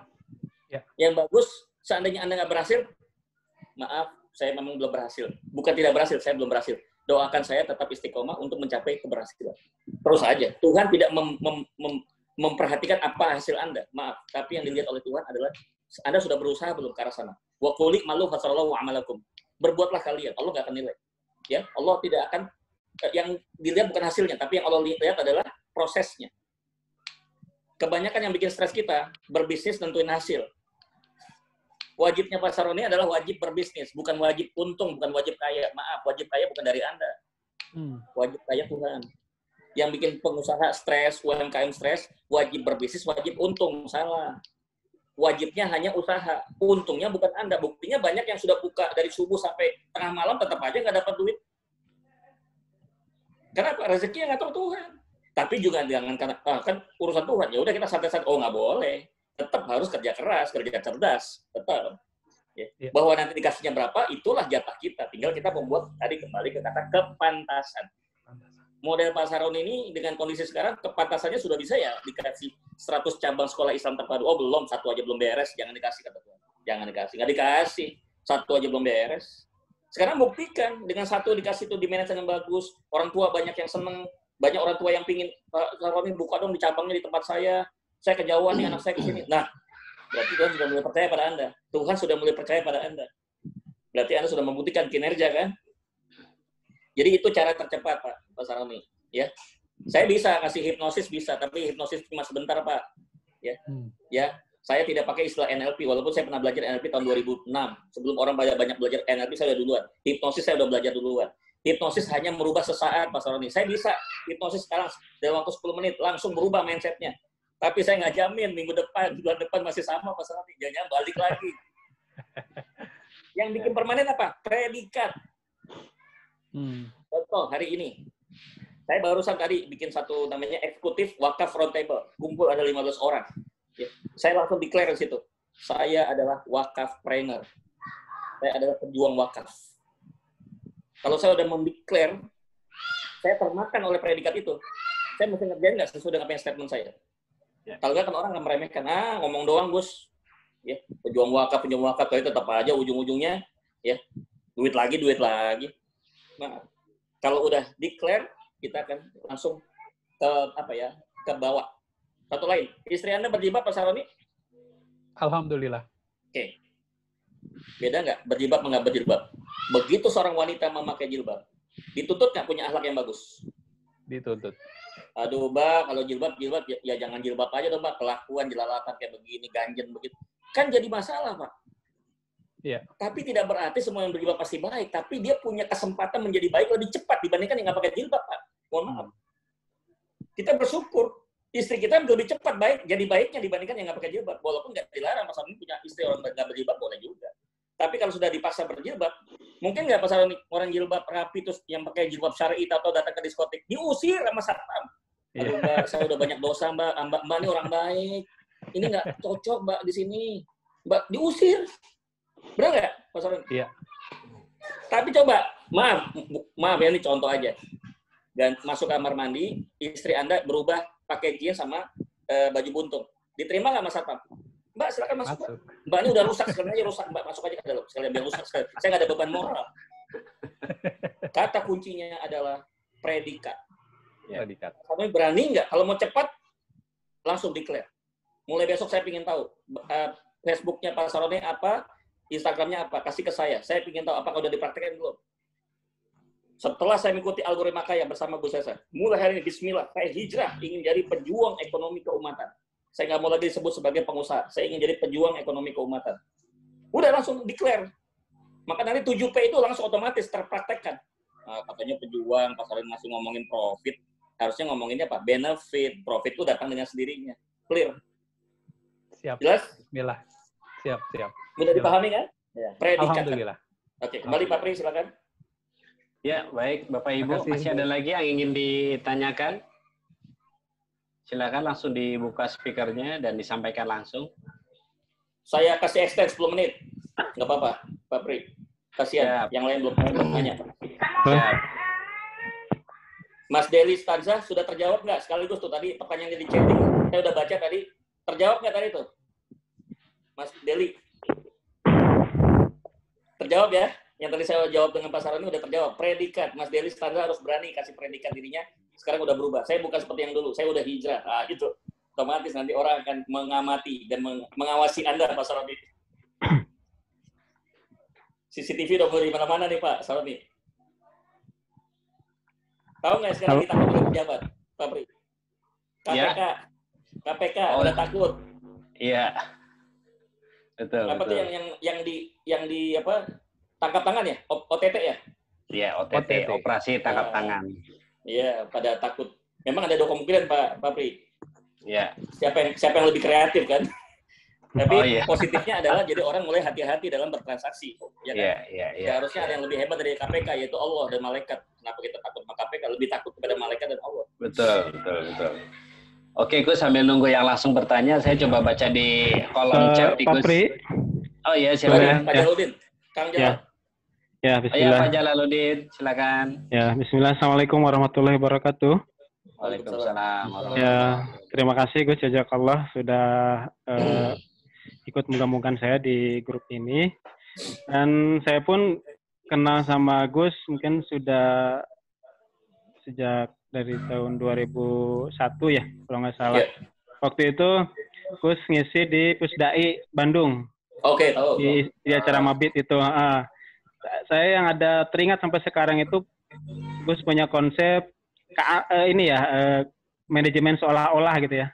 Ya. Yang bagus, seandainya Anda nggak berhasil, maaf, saya memang belum berhasil. Bukan tidak berhasil, saya belum berhasil. Doakan saya tetap istiqomah untuk mencapai keberhasilan. Terus aja. Tuhan tidak memperhatikan apa hasil Anda. Maaf, tapi yang dilihat oleh Tuhan adalah Anda sudah berusaha belum ke arah sana. Wa qulik malu fasallallahu amalakum. Berbuatlah kalian, Allah nggak akan nilai. Ya, Allah tidak akan, yang dilihat bukan hasilnya, tapi yang Allah lihat adalah prosesnya. Kebanyakan yang bikin stres kita, berbisnis tentuin hasil. Wajibnya Pak Saroni adalah wajib berbisnis, bukan wajib untung, bukan wajib kaya. Maaf, wajib kaya bukan dari Anda. Wajib kaya Tuhan. Yang bikin pengusaha stres, UMKM stres, wajib berbisnis, wajib untung. Salah. Wajibnya hanya usaha. Untungnya bukan Anda. Buktinya banyak yang sudah buka dari subuh sampai tengah malam, tetap aja nggak dapat duit. Kenapa? Rezeki yang ngatur Tuhan. Tapi juga jangan karena kan urusan Tuhan. Ya udah kita santai-santai. Oh nggak boleh. Tetap harus kerja keras, kerja cerdas. Tetap. Ya. Bahwa nanti dikasihnya berapa, itulah jatah kita. Tinggal kita membuat tadi kembali ke kata kepantasan. Model Pak Saroni ini dengan kondisi sekarang kepantasannya sudah bisa ya dikasih 100 cabang sekolah Islam terpadu. Oh belum, satu aja belum beres. Jangan dikasih kata Tuhan. Jangan dikasih. Nggak dikasih. Satu aja belum beres. Sekarang buktikan dengan satu dikasih itu di manajemen yang bagus. Orang tua banyak yang seneng. Banyak orang tua yang pingin, Pak Saroni buka dong di cabangnya di tempat saya kejauhan nih, anak saya ke sini. Nah, berarti Tuhan sudah mulai percaya pada Anda. Tuhan sudah mulai percaya pada Anda. Berarti Anda sudah membuktikan kinerja, kan? Jadi itu cara tercepat, Pak Saroni. Ya, saya bisa kasih hipnosis, bisa, tapi hipnosis cuma sebentar, Pak. Ya, saya tidak pakai istilah NLP, walaupun saya pernah belajar NLP tahun 2006. Sebelum orang banyak belajar NLP, saya udah duluan. Hipnosis saya udah belajar duluan. Hipnosis hanya merubah sesaat, Pak Saroni. Saya bisa hipnosis sekarang dalam waktu 10 menit, langsung berubah mindset-nya. Tapi saya nggak jamin minggu depan, bulan depan masih sama, Pak Saroni. Jangan balik lagi. Yang bikin permanen apa? Predikat. Contoh, hari ini. Saya barusan tadi bikin satu namanya eksekutif wakaf roundtable. Kumpul ada 15 orang. Ya. Saya langsung declare di situ. Saya adalah wakaf trainer. Saya adalah pejuang wakaf. Kalau saya udah mendeklar, saya termakan oleh predikat itu. Saya mesti ngerjain nggak sesuai dengan apa yang statement saya. Kalau nggak kan orang nggak meremehkan. Ngomong doang, Gus. Ya, pejuang wakaf, tapi tetap aja ujung-ujungnya, ya, duit lagi. Nah, kalau udah declare, kita akan langsung ke bawah. Satu lain, istri Anda berjilbab, Pak Saroni? Alhamdulillah. Oke. Beda nggak berjilbab nggak berjilbab? Begitu seorang wanita memakai jilbab, dituntut nggak punya akhlak yang bagus? Dituntut. Aduh, Mbak, kalau jilbab ya jangan jilbab aja dong, Mbak. Kelakuan jelalatan kayak begini, ganjen begitu. Kan jadi masalah, Pak. Iya. Tapi tidak berarti semua yang berjilbab pasti baik. Tapi dia punya kesempatan menjadi baik lebih cepat dibandingkan yang nggak pakai jilbab, Pak. Mohon maaf. Kita bersyukur istri kita lebih cepat jadi baiknya dibandingkan yang nggak pakai jilbab. Walaupun nggak dilarang, Mas Saroni punya istri orang nggak berjilbab boleh juga. Tapi kalau sudah dipaksa berjilbab, mungkin nggak Mas Saroni orang jilbab rapi terus yang pakai jilbab syar'i atau datang ke diskotik diusir sama satpam. Aduh, Mbak, saya udah banyak dosa, Mbak. Mbak ini orang baik. Ini nggak cocok, Mbak, di sini. Mbak, diusir. Benar nggak, Pak Saroni? Iya. Tapi coba, maaf ya, ini contoh aja. Dan masuk kamar mandi, istri Anda berubah pakai jeans sama baju buntung. Diterima nggak Mas Satpam? Mbak, silakan masuk. Mbak ini udah rusak, sekalian aja rusak. Mbak, masuk aja ke dalam. Sekalian biar rusak. Sekalian. Saya nggak ada beban moral. Kata kuncinya adalah predikat. Predikat. Kamu berani nggak? Kalau mau cepat, langsung declare. Mulai besok saya ingin tahu. Facebooknya Pak Saroni apa, Instagramnya apa, kasih ke saya. Saya ingin tahu apakah udah dipraktekkan belum. Setelah saya mengikuti algoritma kaya bersama Bu Sesa, mulai hari ini, bismillah, saya hijrah ingin jadi pejuang ekonomi keumatan. Saya nggak mau lagi disebut sebagai pengusaha. Saya ingin jadi pejuang ekonomi keumatan. Udah langsung declare. Maka nanti 7P itu langsung otomatis terpraktekkan. Katanya pejuang, Pak Saroni masih ngomongin profit. Harusnya ngomonginnya apa? Benefit. Profit itu datang dengan sendirinya. Clear? Siap. Jelas? Bismillah. Siap. Mudah dipahami kan? Ya. Predikat. Alhamdulillah. Oke, kembali Pak Pri, silakan. Ya, baik Bapak Ibu. Masih ada lagi yang ingin ditanyakan? Silakan langsung dibuka speakernya dan disampaikan langsung. Saya kasih extend 10 menit. Nggak apa-apa, Pak Pri. Kasihan, yang lain belum bertanya. Siap. Mas Deli Stanza sudah terjawab nggak? Sekaligus tuh tadi pertanyaannya di chatting. Saya udah baca tadi. Terjawab nggak tadi tuh? Mas Deli. Terjawab ya? Yang tadi saya jawab dengan Pak Saroni udah terjawab. Predikat. Mas Deli Stanza harus berani kasih predikat dirinya. Sekarang udah berubah. Saya bukan seperti yang dulu. Saya udah hijrah. Nah, gitu. Otomatis nanti orang akan mengamati dan mengawasi Anda, Pak Saroni. CCTV udah mulai di mana-mana nih, Pak Saroni. Tahu nggak sekarang kita takut oleh pejabat, Pak Pri? KPK. Ya. KPK udah takut. Iya. Betul. Apa tuh yang di apa? Tangkap tangan ya? OTT ya? Iya, OTT. Operasi tangkap tangan. Iya, pada takut. Memang ada dua kemungkinan, Pak Pri. Iya. Siapa yang lebih kreatif kan? Tapi positifnya adalah jadi orang mulai hati-hati dalam bertransaksi. Ya kan? Iya. Harusnya ada yang lebih hebat dari KPK, yaitu Allah dan malaikat. Kenapa kita takut sama KPK? Lebih takut kepada malaikat dan Allah. Betul. Oke, Gus, sambil nunggu yang langsung bertanya, saya coba baca di kolom chat di Gus. Oh iya, silakan. Pak Jaludin. Kang Jalal. Ya, bismillah. Pak Jalaluddin, silakan. Ya, bismillah. Assalamualaikum warahmatullahi wabarakatuh. Waalaikumsalam. Ya, terima kasih Gus Jazakallah sudah ikut menggabungkan saya di grup ini. Dan saya pun kenal sama Gus mungkin sudah sejak dari tahun 2001 ya, kalau nggak salah. Yeah. Waktu itu Gus ngisi di Pusdai Bandung. Oke, tahu. Di acara Mabit itu. Saya yang ada teringat sampai sekarang itu Gus punya konsep manajemen seolah-olah gitu ya.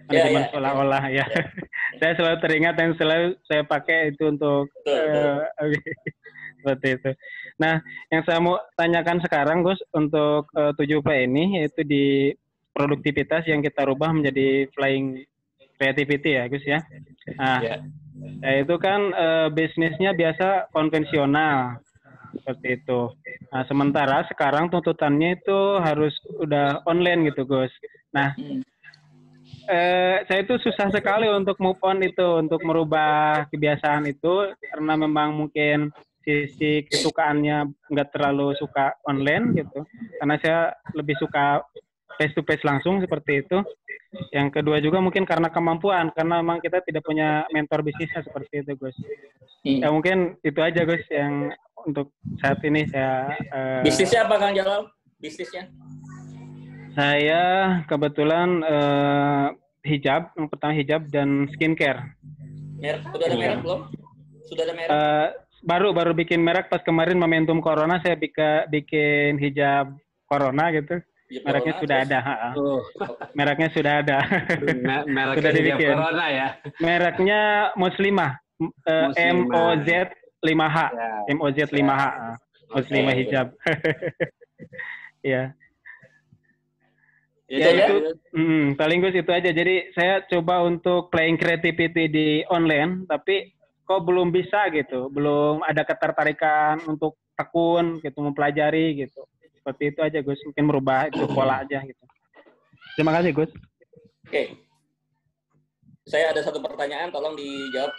Manajemen seolah-olah ya. Saya selalu teringat dan selalu saya pakai itu untuk seperti itu. Nah, yang saya mau tanyakan sekarang Gus untuk 7P ini yaitu di produktivitas yang kita rubah menjadi flying creativity ya Gus ya. Nah, itu kan bisnisnya biasa konvensional seperti itu. Nah, sementara sekarang tuntutannya itu harus udah online gitu Gus. Nah, saya itu susah sekali untuk move on itu, untuk merubah kebiasaan itu karena memang mungkin sisi kesukaannya nggak terlalu suka online gitu. Karena saya lebih suka face to face langsung seperti itu. Yang kedua juga mungkin karena kemampuan, karena memang kita tidak punya mentor bisnisnya seperti itu Gus. Ya mungkin itu aja Gus yang untuk saat ini saya. Bisnisnya apa Kang Jalal? Bisnisnya? Saya kebetulan hijab, yang pertama hijab dan skincare. Sudah ada merek belum? Sudah ada merek? Baru bikin merek pas kemarin momentum corona saya bikin hijab corona gitu. Mereknya sudah ada. Mereknya sudah ada. Mereknya sudah dibikin. Corona ya. Mereknya Muslimah. MOZ 5H. MOZ 5H. Muslimah hijab. Ya. Paling Gus itu aja. Jadi saya coba untuk playing creativity di online, tapi kok belum bisa gitu. Belum ada ketertarikan untuk tekun gitu, mempelajari gitu. Seperti itu aja Gus, mungkin merubah itu pola aja gitu. Terima kasih Gus. Oke. Saya ada satu pertanyaan, tolong dijawab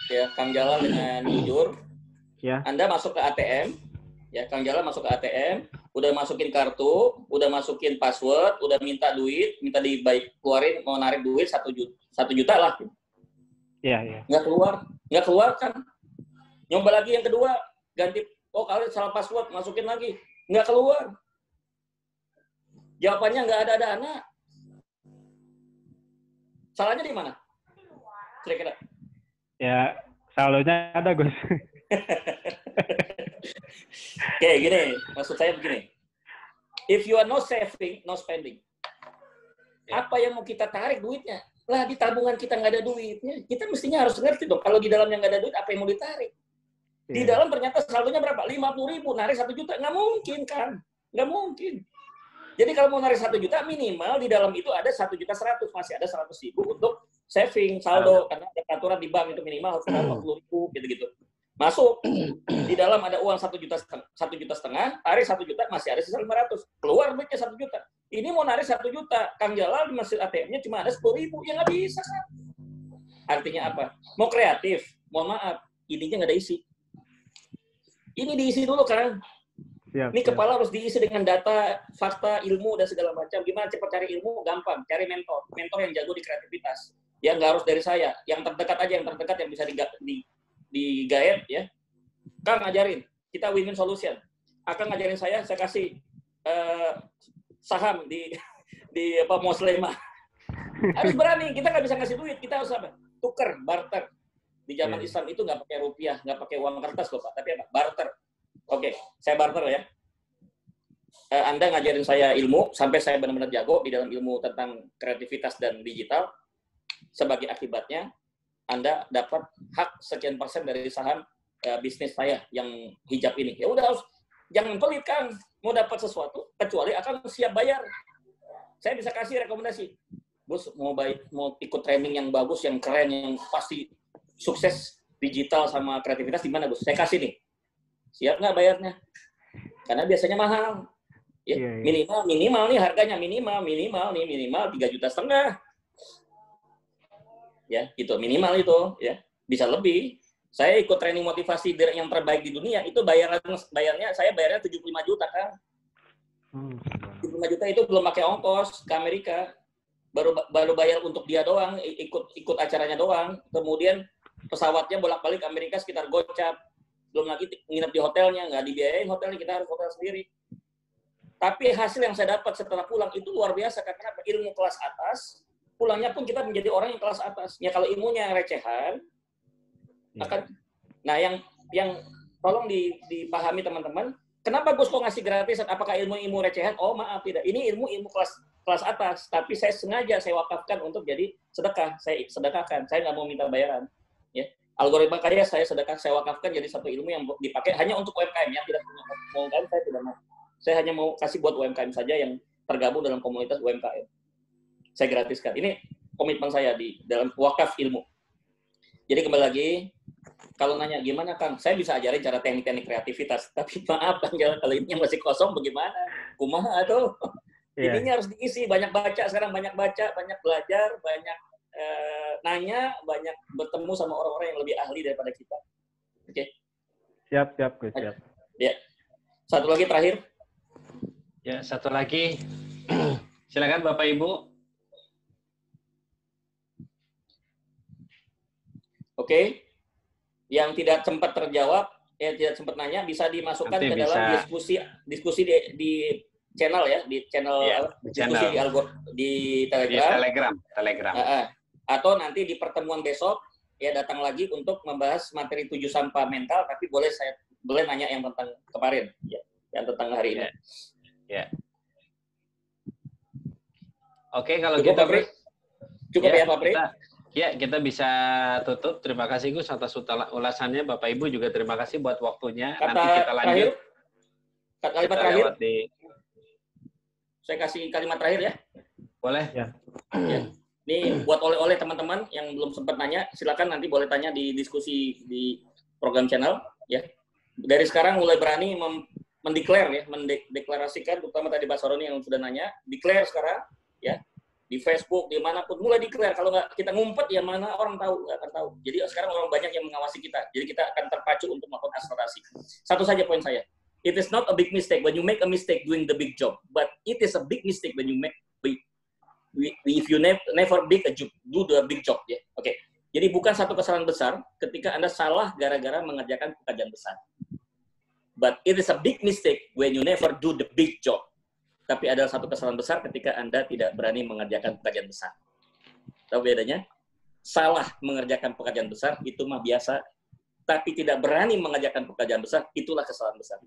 ya Kang Jalal dengan jujur. Ya. Anda masuk ke ATM, ya Kang Jalal masuk ke ATM, udah masukin kartu, udah masukin password, udah minta duit, minta keluarin mau narik duit 1 juta lah. Iya. Nggak keluar kan? Nyoba lagi yang kedua, ganti, kalian salah password, masukin lagi. Nggak keluar. Jawabannya nggak ada dana. Salahnya di mana? Kira-kira. Ya, salahnya ada, Gus. Oke, gini. Maksud saya begini. If you are no saving, no spending. Apa yang mau kita tarik duitnya? Lah, di tabungan kita nggak ada duitnya. Kita mestinya harus ngerti dong. Kalau di dalamnya nggak ada duit, apa yang mau ditarik? Di dalam ternyata saldonya berapa? 50.000, narik 1 juta. Nggak mungkin kan? Nggak mungkin. Jadi kalau mau narik 1 juta, minimal di dalam itu ada 1.100.000. Masih ada 100.000 untuk saving, saldo. Karena ada aturan di bank itu minimal harus 50.000, gitu-gitu. Masuk. Di dalam ada uang 1,5 juta, tarik 1 juta, masih ada sisa 500. Keluar duitnya 1 juta. Ini mau narik 1 juta, Kang Jalal di mesin ATM-nya cuma ada 10.000, ya nggak bisa kan? Artinya apa? Mau kreatif, mohon maaf, ininya nggak ada isi. Ini diisi dulu, Kang. Ini kepala harus diisi dengan data, fakta, ilmu, dan segala macam. Gimana cepat cari ilmu? Gampang, cari mentor. Mentor yang jago di kreativitas. Ya nggak harus dari saya, yang terdekat aja, yang terdekat yang bisa digaet, ya. Kang ngajarin, kita win-win solution. Akan ngajarin saya kasih saham di Moslema. Harus berani, kita nggak bisa ngasih duit, kita harus apa? Tuker, barter. Di zaman Islam itu nggak pakai rupiah, nggak pakai uang kertas loh Pak, tapi apa? Barter. Oke, saya barter ya. Anda ngajarin saya ilmu, sampai saya benar-benar jago di dalam ilmu tentang kreativitas dan digital. Sebagai akibatnya, Anda dapat hak sekian persen dari saham bisnis saya yang hijab ini. Ya udah, jangan pelit Kang, mau dapat sesuatu, kecuali akan siap bayar. Saya bisa kasih rekomendasi. Bos mau ikut training yang bagus, yang keren, yang pasti sukses digital sama kreativitas di mana, Bos? Saya kasih nih. Siap nggak bayarnya? Karena biasanya mahal. Ya, minimal nih harganya minimal 3,5 juta. Ya, itu minimal itu, ya. Bisa lebih. Saya ikut training motivasi yang terbaik di dunia, itu bayarnya saya bayarnya 75 juta, Kang. 75 juta itu belum pakai ongkos ke Amerika. Baru bayar untuk dia doang, ikut acaranya doang. Kemudian pesawatnya bolak-balik ke Amerika sekitar gocap. Belum lagi nginep di hotelnya, nggak dibiayain hotelnya, kita harus hotel sendiri. Tapi hasil yang saya dapat setelah pulang itu luar biasa, karena ilmu kelas atas, pulangnya pun kita menjadi orang yang kelas atas. Ya kalau ilmunya recehan, akan. Nah yang tolong dipahami teman-teman, kenapa Gus kok ngasih gratisan? Apakah ilmu recehan? Oh maaf, tidak. Ini ilmu kelas atas, tapi saya sengaja saya wakafkan untuk jadi sedekah. Saya sedekahkan, saya nggak mau minta bayaran. Ya. Algoritma kaya saya wakafkan jadi satu ilmu yang dipakai hanya untuk UMKM, yang tidak punya UMKM saya tidak mau. Saya hanya mau kasih buat UMKM saja yang tergabung dalam komunitas UMKM. Saya gratiskan. Ini komitmen saya di dalam wakaf ilmu. Jadi kembali lagi, kalau nanya gimana Kang, saya bisa ajarin cara teknik-teknik kreativitas. Tapi maaf Kang, kalau ini masih kosong bagaimana? Kumaha tuh? Ininya harus diisi, banyak baca sekarang, banyak baca, banyak belajar, banyak nanya, banyak bertemu sama orang-orang yang lebih ahli daripada kita. Oke. Siap. Ya. Satu lagi terakhir. Ya, satu lagi. Silakan Bapak Ibu. Oke. Yang tidak sempat terjawab, tidak sempat nanya, bisa dimasukkan ke dalam diskusi di channel ya, di channel diskusi di Telegram. Atau nanti di pertemuan besok ya datang lagi untuk membahas materi 7 sampah mental, tapi boleh nanya yang tentang kemarin ya, yang tentang hari ini. Ya. Oke, kalau cukup, gitu cukup ya Pak Pri. Kita bisa tutup. Terima kasih Gus atas ulasannya. Bapak Ibu juga terima kasih buat waktunya. Nanti kita lanjut. Kalimat terakhir. Saya kasih kalimat terakhir ya. Boleh. Ya. Ini buat oleh-oleh teman-teman yang belum sempat nanya, silakan nanti boleh tanya di diskusi di program channel ya. Dari sekarang mulai berani mendeklarasikan, terutama tadi Pak Saroni yang sudah nanya, declare sekarang ya. Di Facebook, dimanapun, mulai declare. Kalau nggak kita ngumpet, ya mana orang tahu, nggak akan tahu. Jadi sekarang orang banyak yang mengawasi kita. Jadi kita akan terpacu untuk melakukan akselerasi. Satu saja poin saya. It is not a big mistake when you make a mistake doing the big job, but it is a big mistake when you if you never do the big job. Ya, oke. Jadi bukan satu kesalahan besar ketika Anda salah gara-gara mengerjakan pekerjaan besar. But it is a big mistake when you never do the big job. Tapi adalah satu kesalahan besar ketika Anda tidak berani mengerjakan pekerjaan besar. Tahu bedanya? Salah mengerjakan pekerjaan besar, itu mah biasa. Tapi tidak berani mengerjakan pekerjaan besar, itulah kesalahan besar.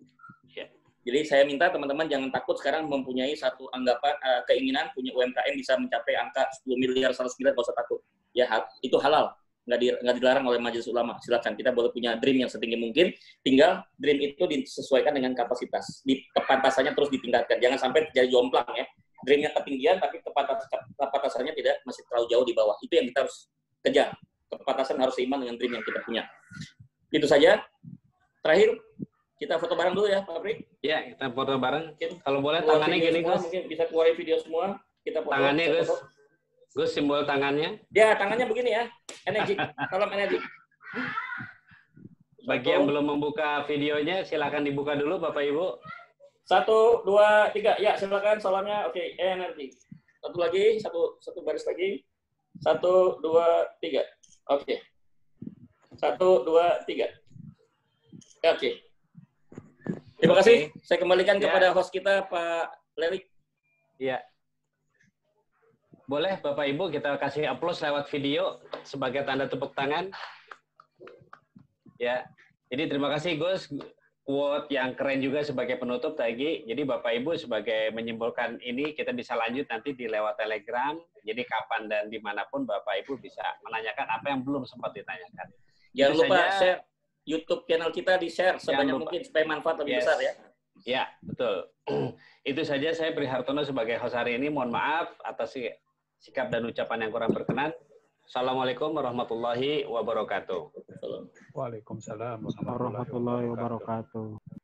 Ya. Jadi saya minta teman-teman jangan takut sekarang mempunyai satu anggapan, keinginan punya UMKM bisa mencapai angka 10 miliar, 100 miliar, nggak usah takut. Ya, itu halal. Nggak dilarang oleh Majelis Ulama. Silakan, kita boleh punya dream yang setinggi mungkin. Tinggal dream itu disesuaikan dengan kapasitas. Kepantasannya terus ditingkatkan. Jangan sampai jadi jomplang ya. Dreamnya ketinggian, tapi kepantasannya tidak masih terlalu jauh di bawah. Itu yang kita harus kejar. Kepantasan harus seimbang dengan dream yang kita punya. Itu saja. Terakhir, Kita foto bareng dulu ya, Pak Pri. Ya, kita foto bareng. Mungkin Kalau boleh keluar tangannya video gini, semua, Gus. mungkin bisa keluarin video semua. Kita foto. Tangannya, kita Gus. foto. Gus, simbol tangannya. Ya, tangannya begini ya. Energik. Salam energik. Bagi yang belum membuka videonya, silakan dibuka dulu, Bapak Ibu. 1, 2, 3. Ya, silakan salamnya. Oke, energi. Satu lagi, satu baris lagi. 1, 2, 3. Oke. 1, 2, 3. Oke. Terima kasih. Saya kembalikan kepada host kita, Pak Lerik. Iya. Boleh, Bapak Ibu, kita kasih aplaus lewat video sebagai tanda tepuk tangan. Ya. Jadi terima kasih, Gus. Quote yang keren juga sebagai penutup tadi. Jadi Bapak Ibu sebagai menyimpulkan ini, kita bisa lanjut nanti di lewat Telegram. Jadi kapan dan dimanapun Bapak Ibu bisa menanyakan apa yang belum sempat ditanyakan. Jangan lupa share YouTube channel kita, di-share sebanyak mungkin supaya manfaat lebih besar ya. Ya, betul. Itu saja, saya Pri Hartono sebagai host hari ini. Mohon maaf atas sikap dan ucapan yang kurang berkenan. Assalamualaikum warahmatullahi wabarakatuh. Waalaikumsalam warahmatullahi wabarakatuh.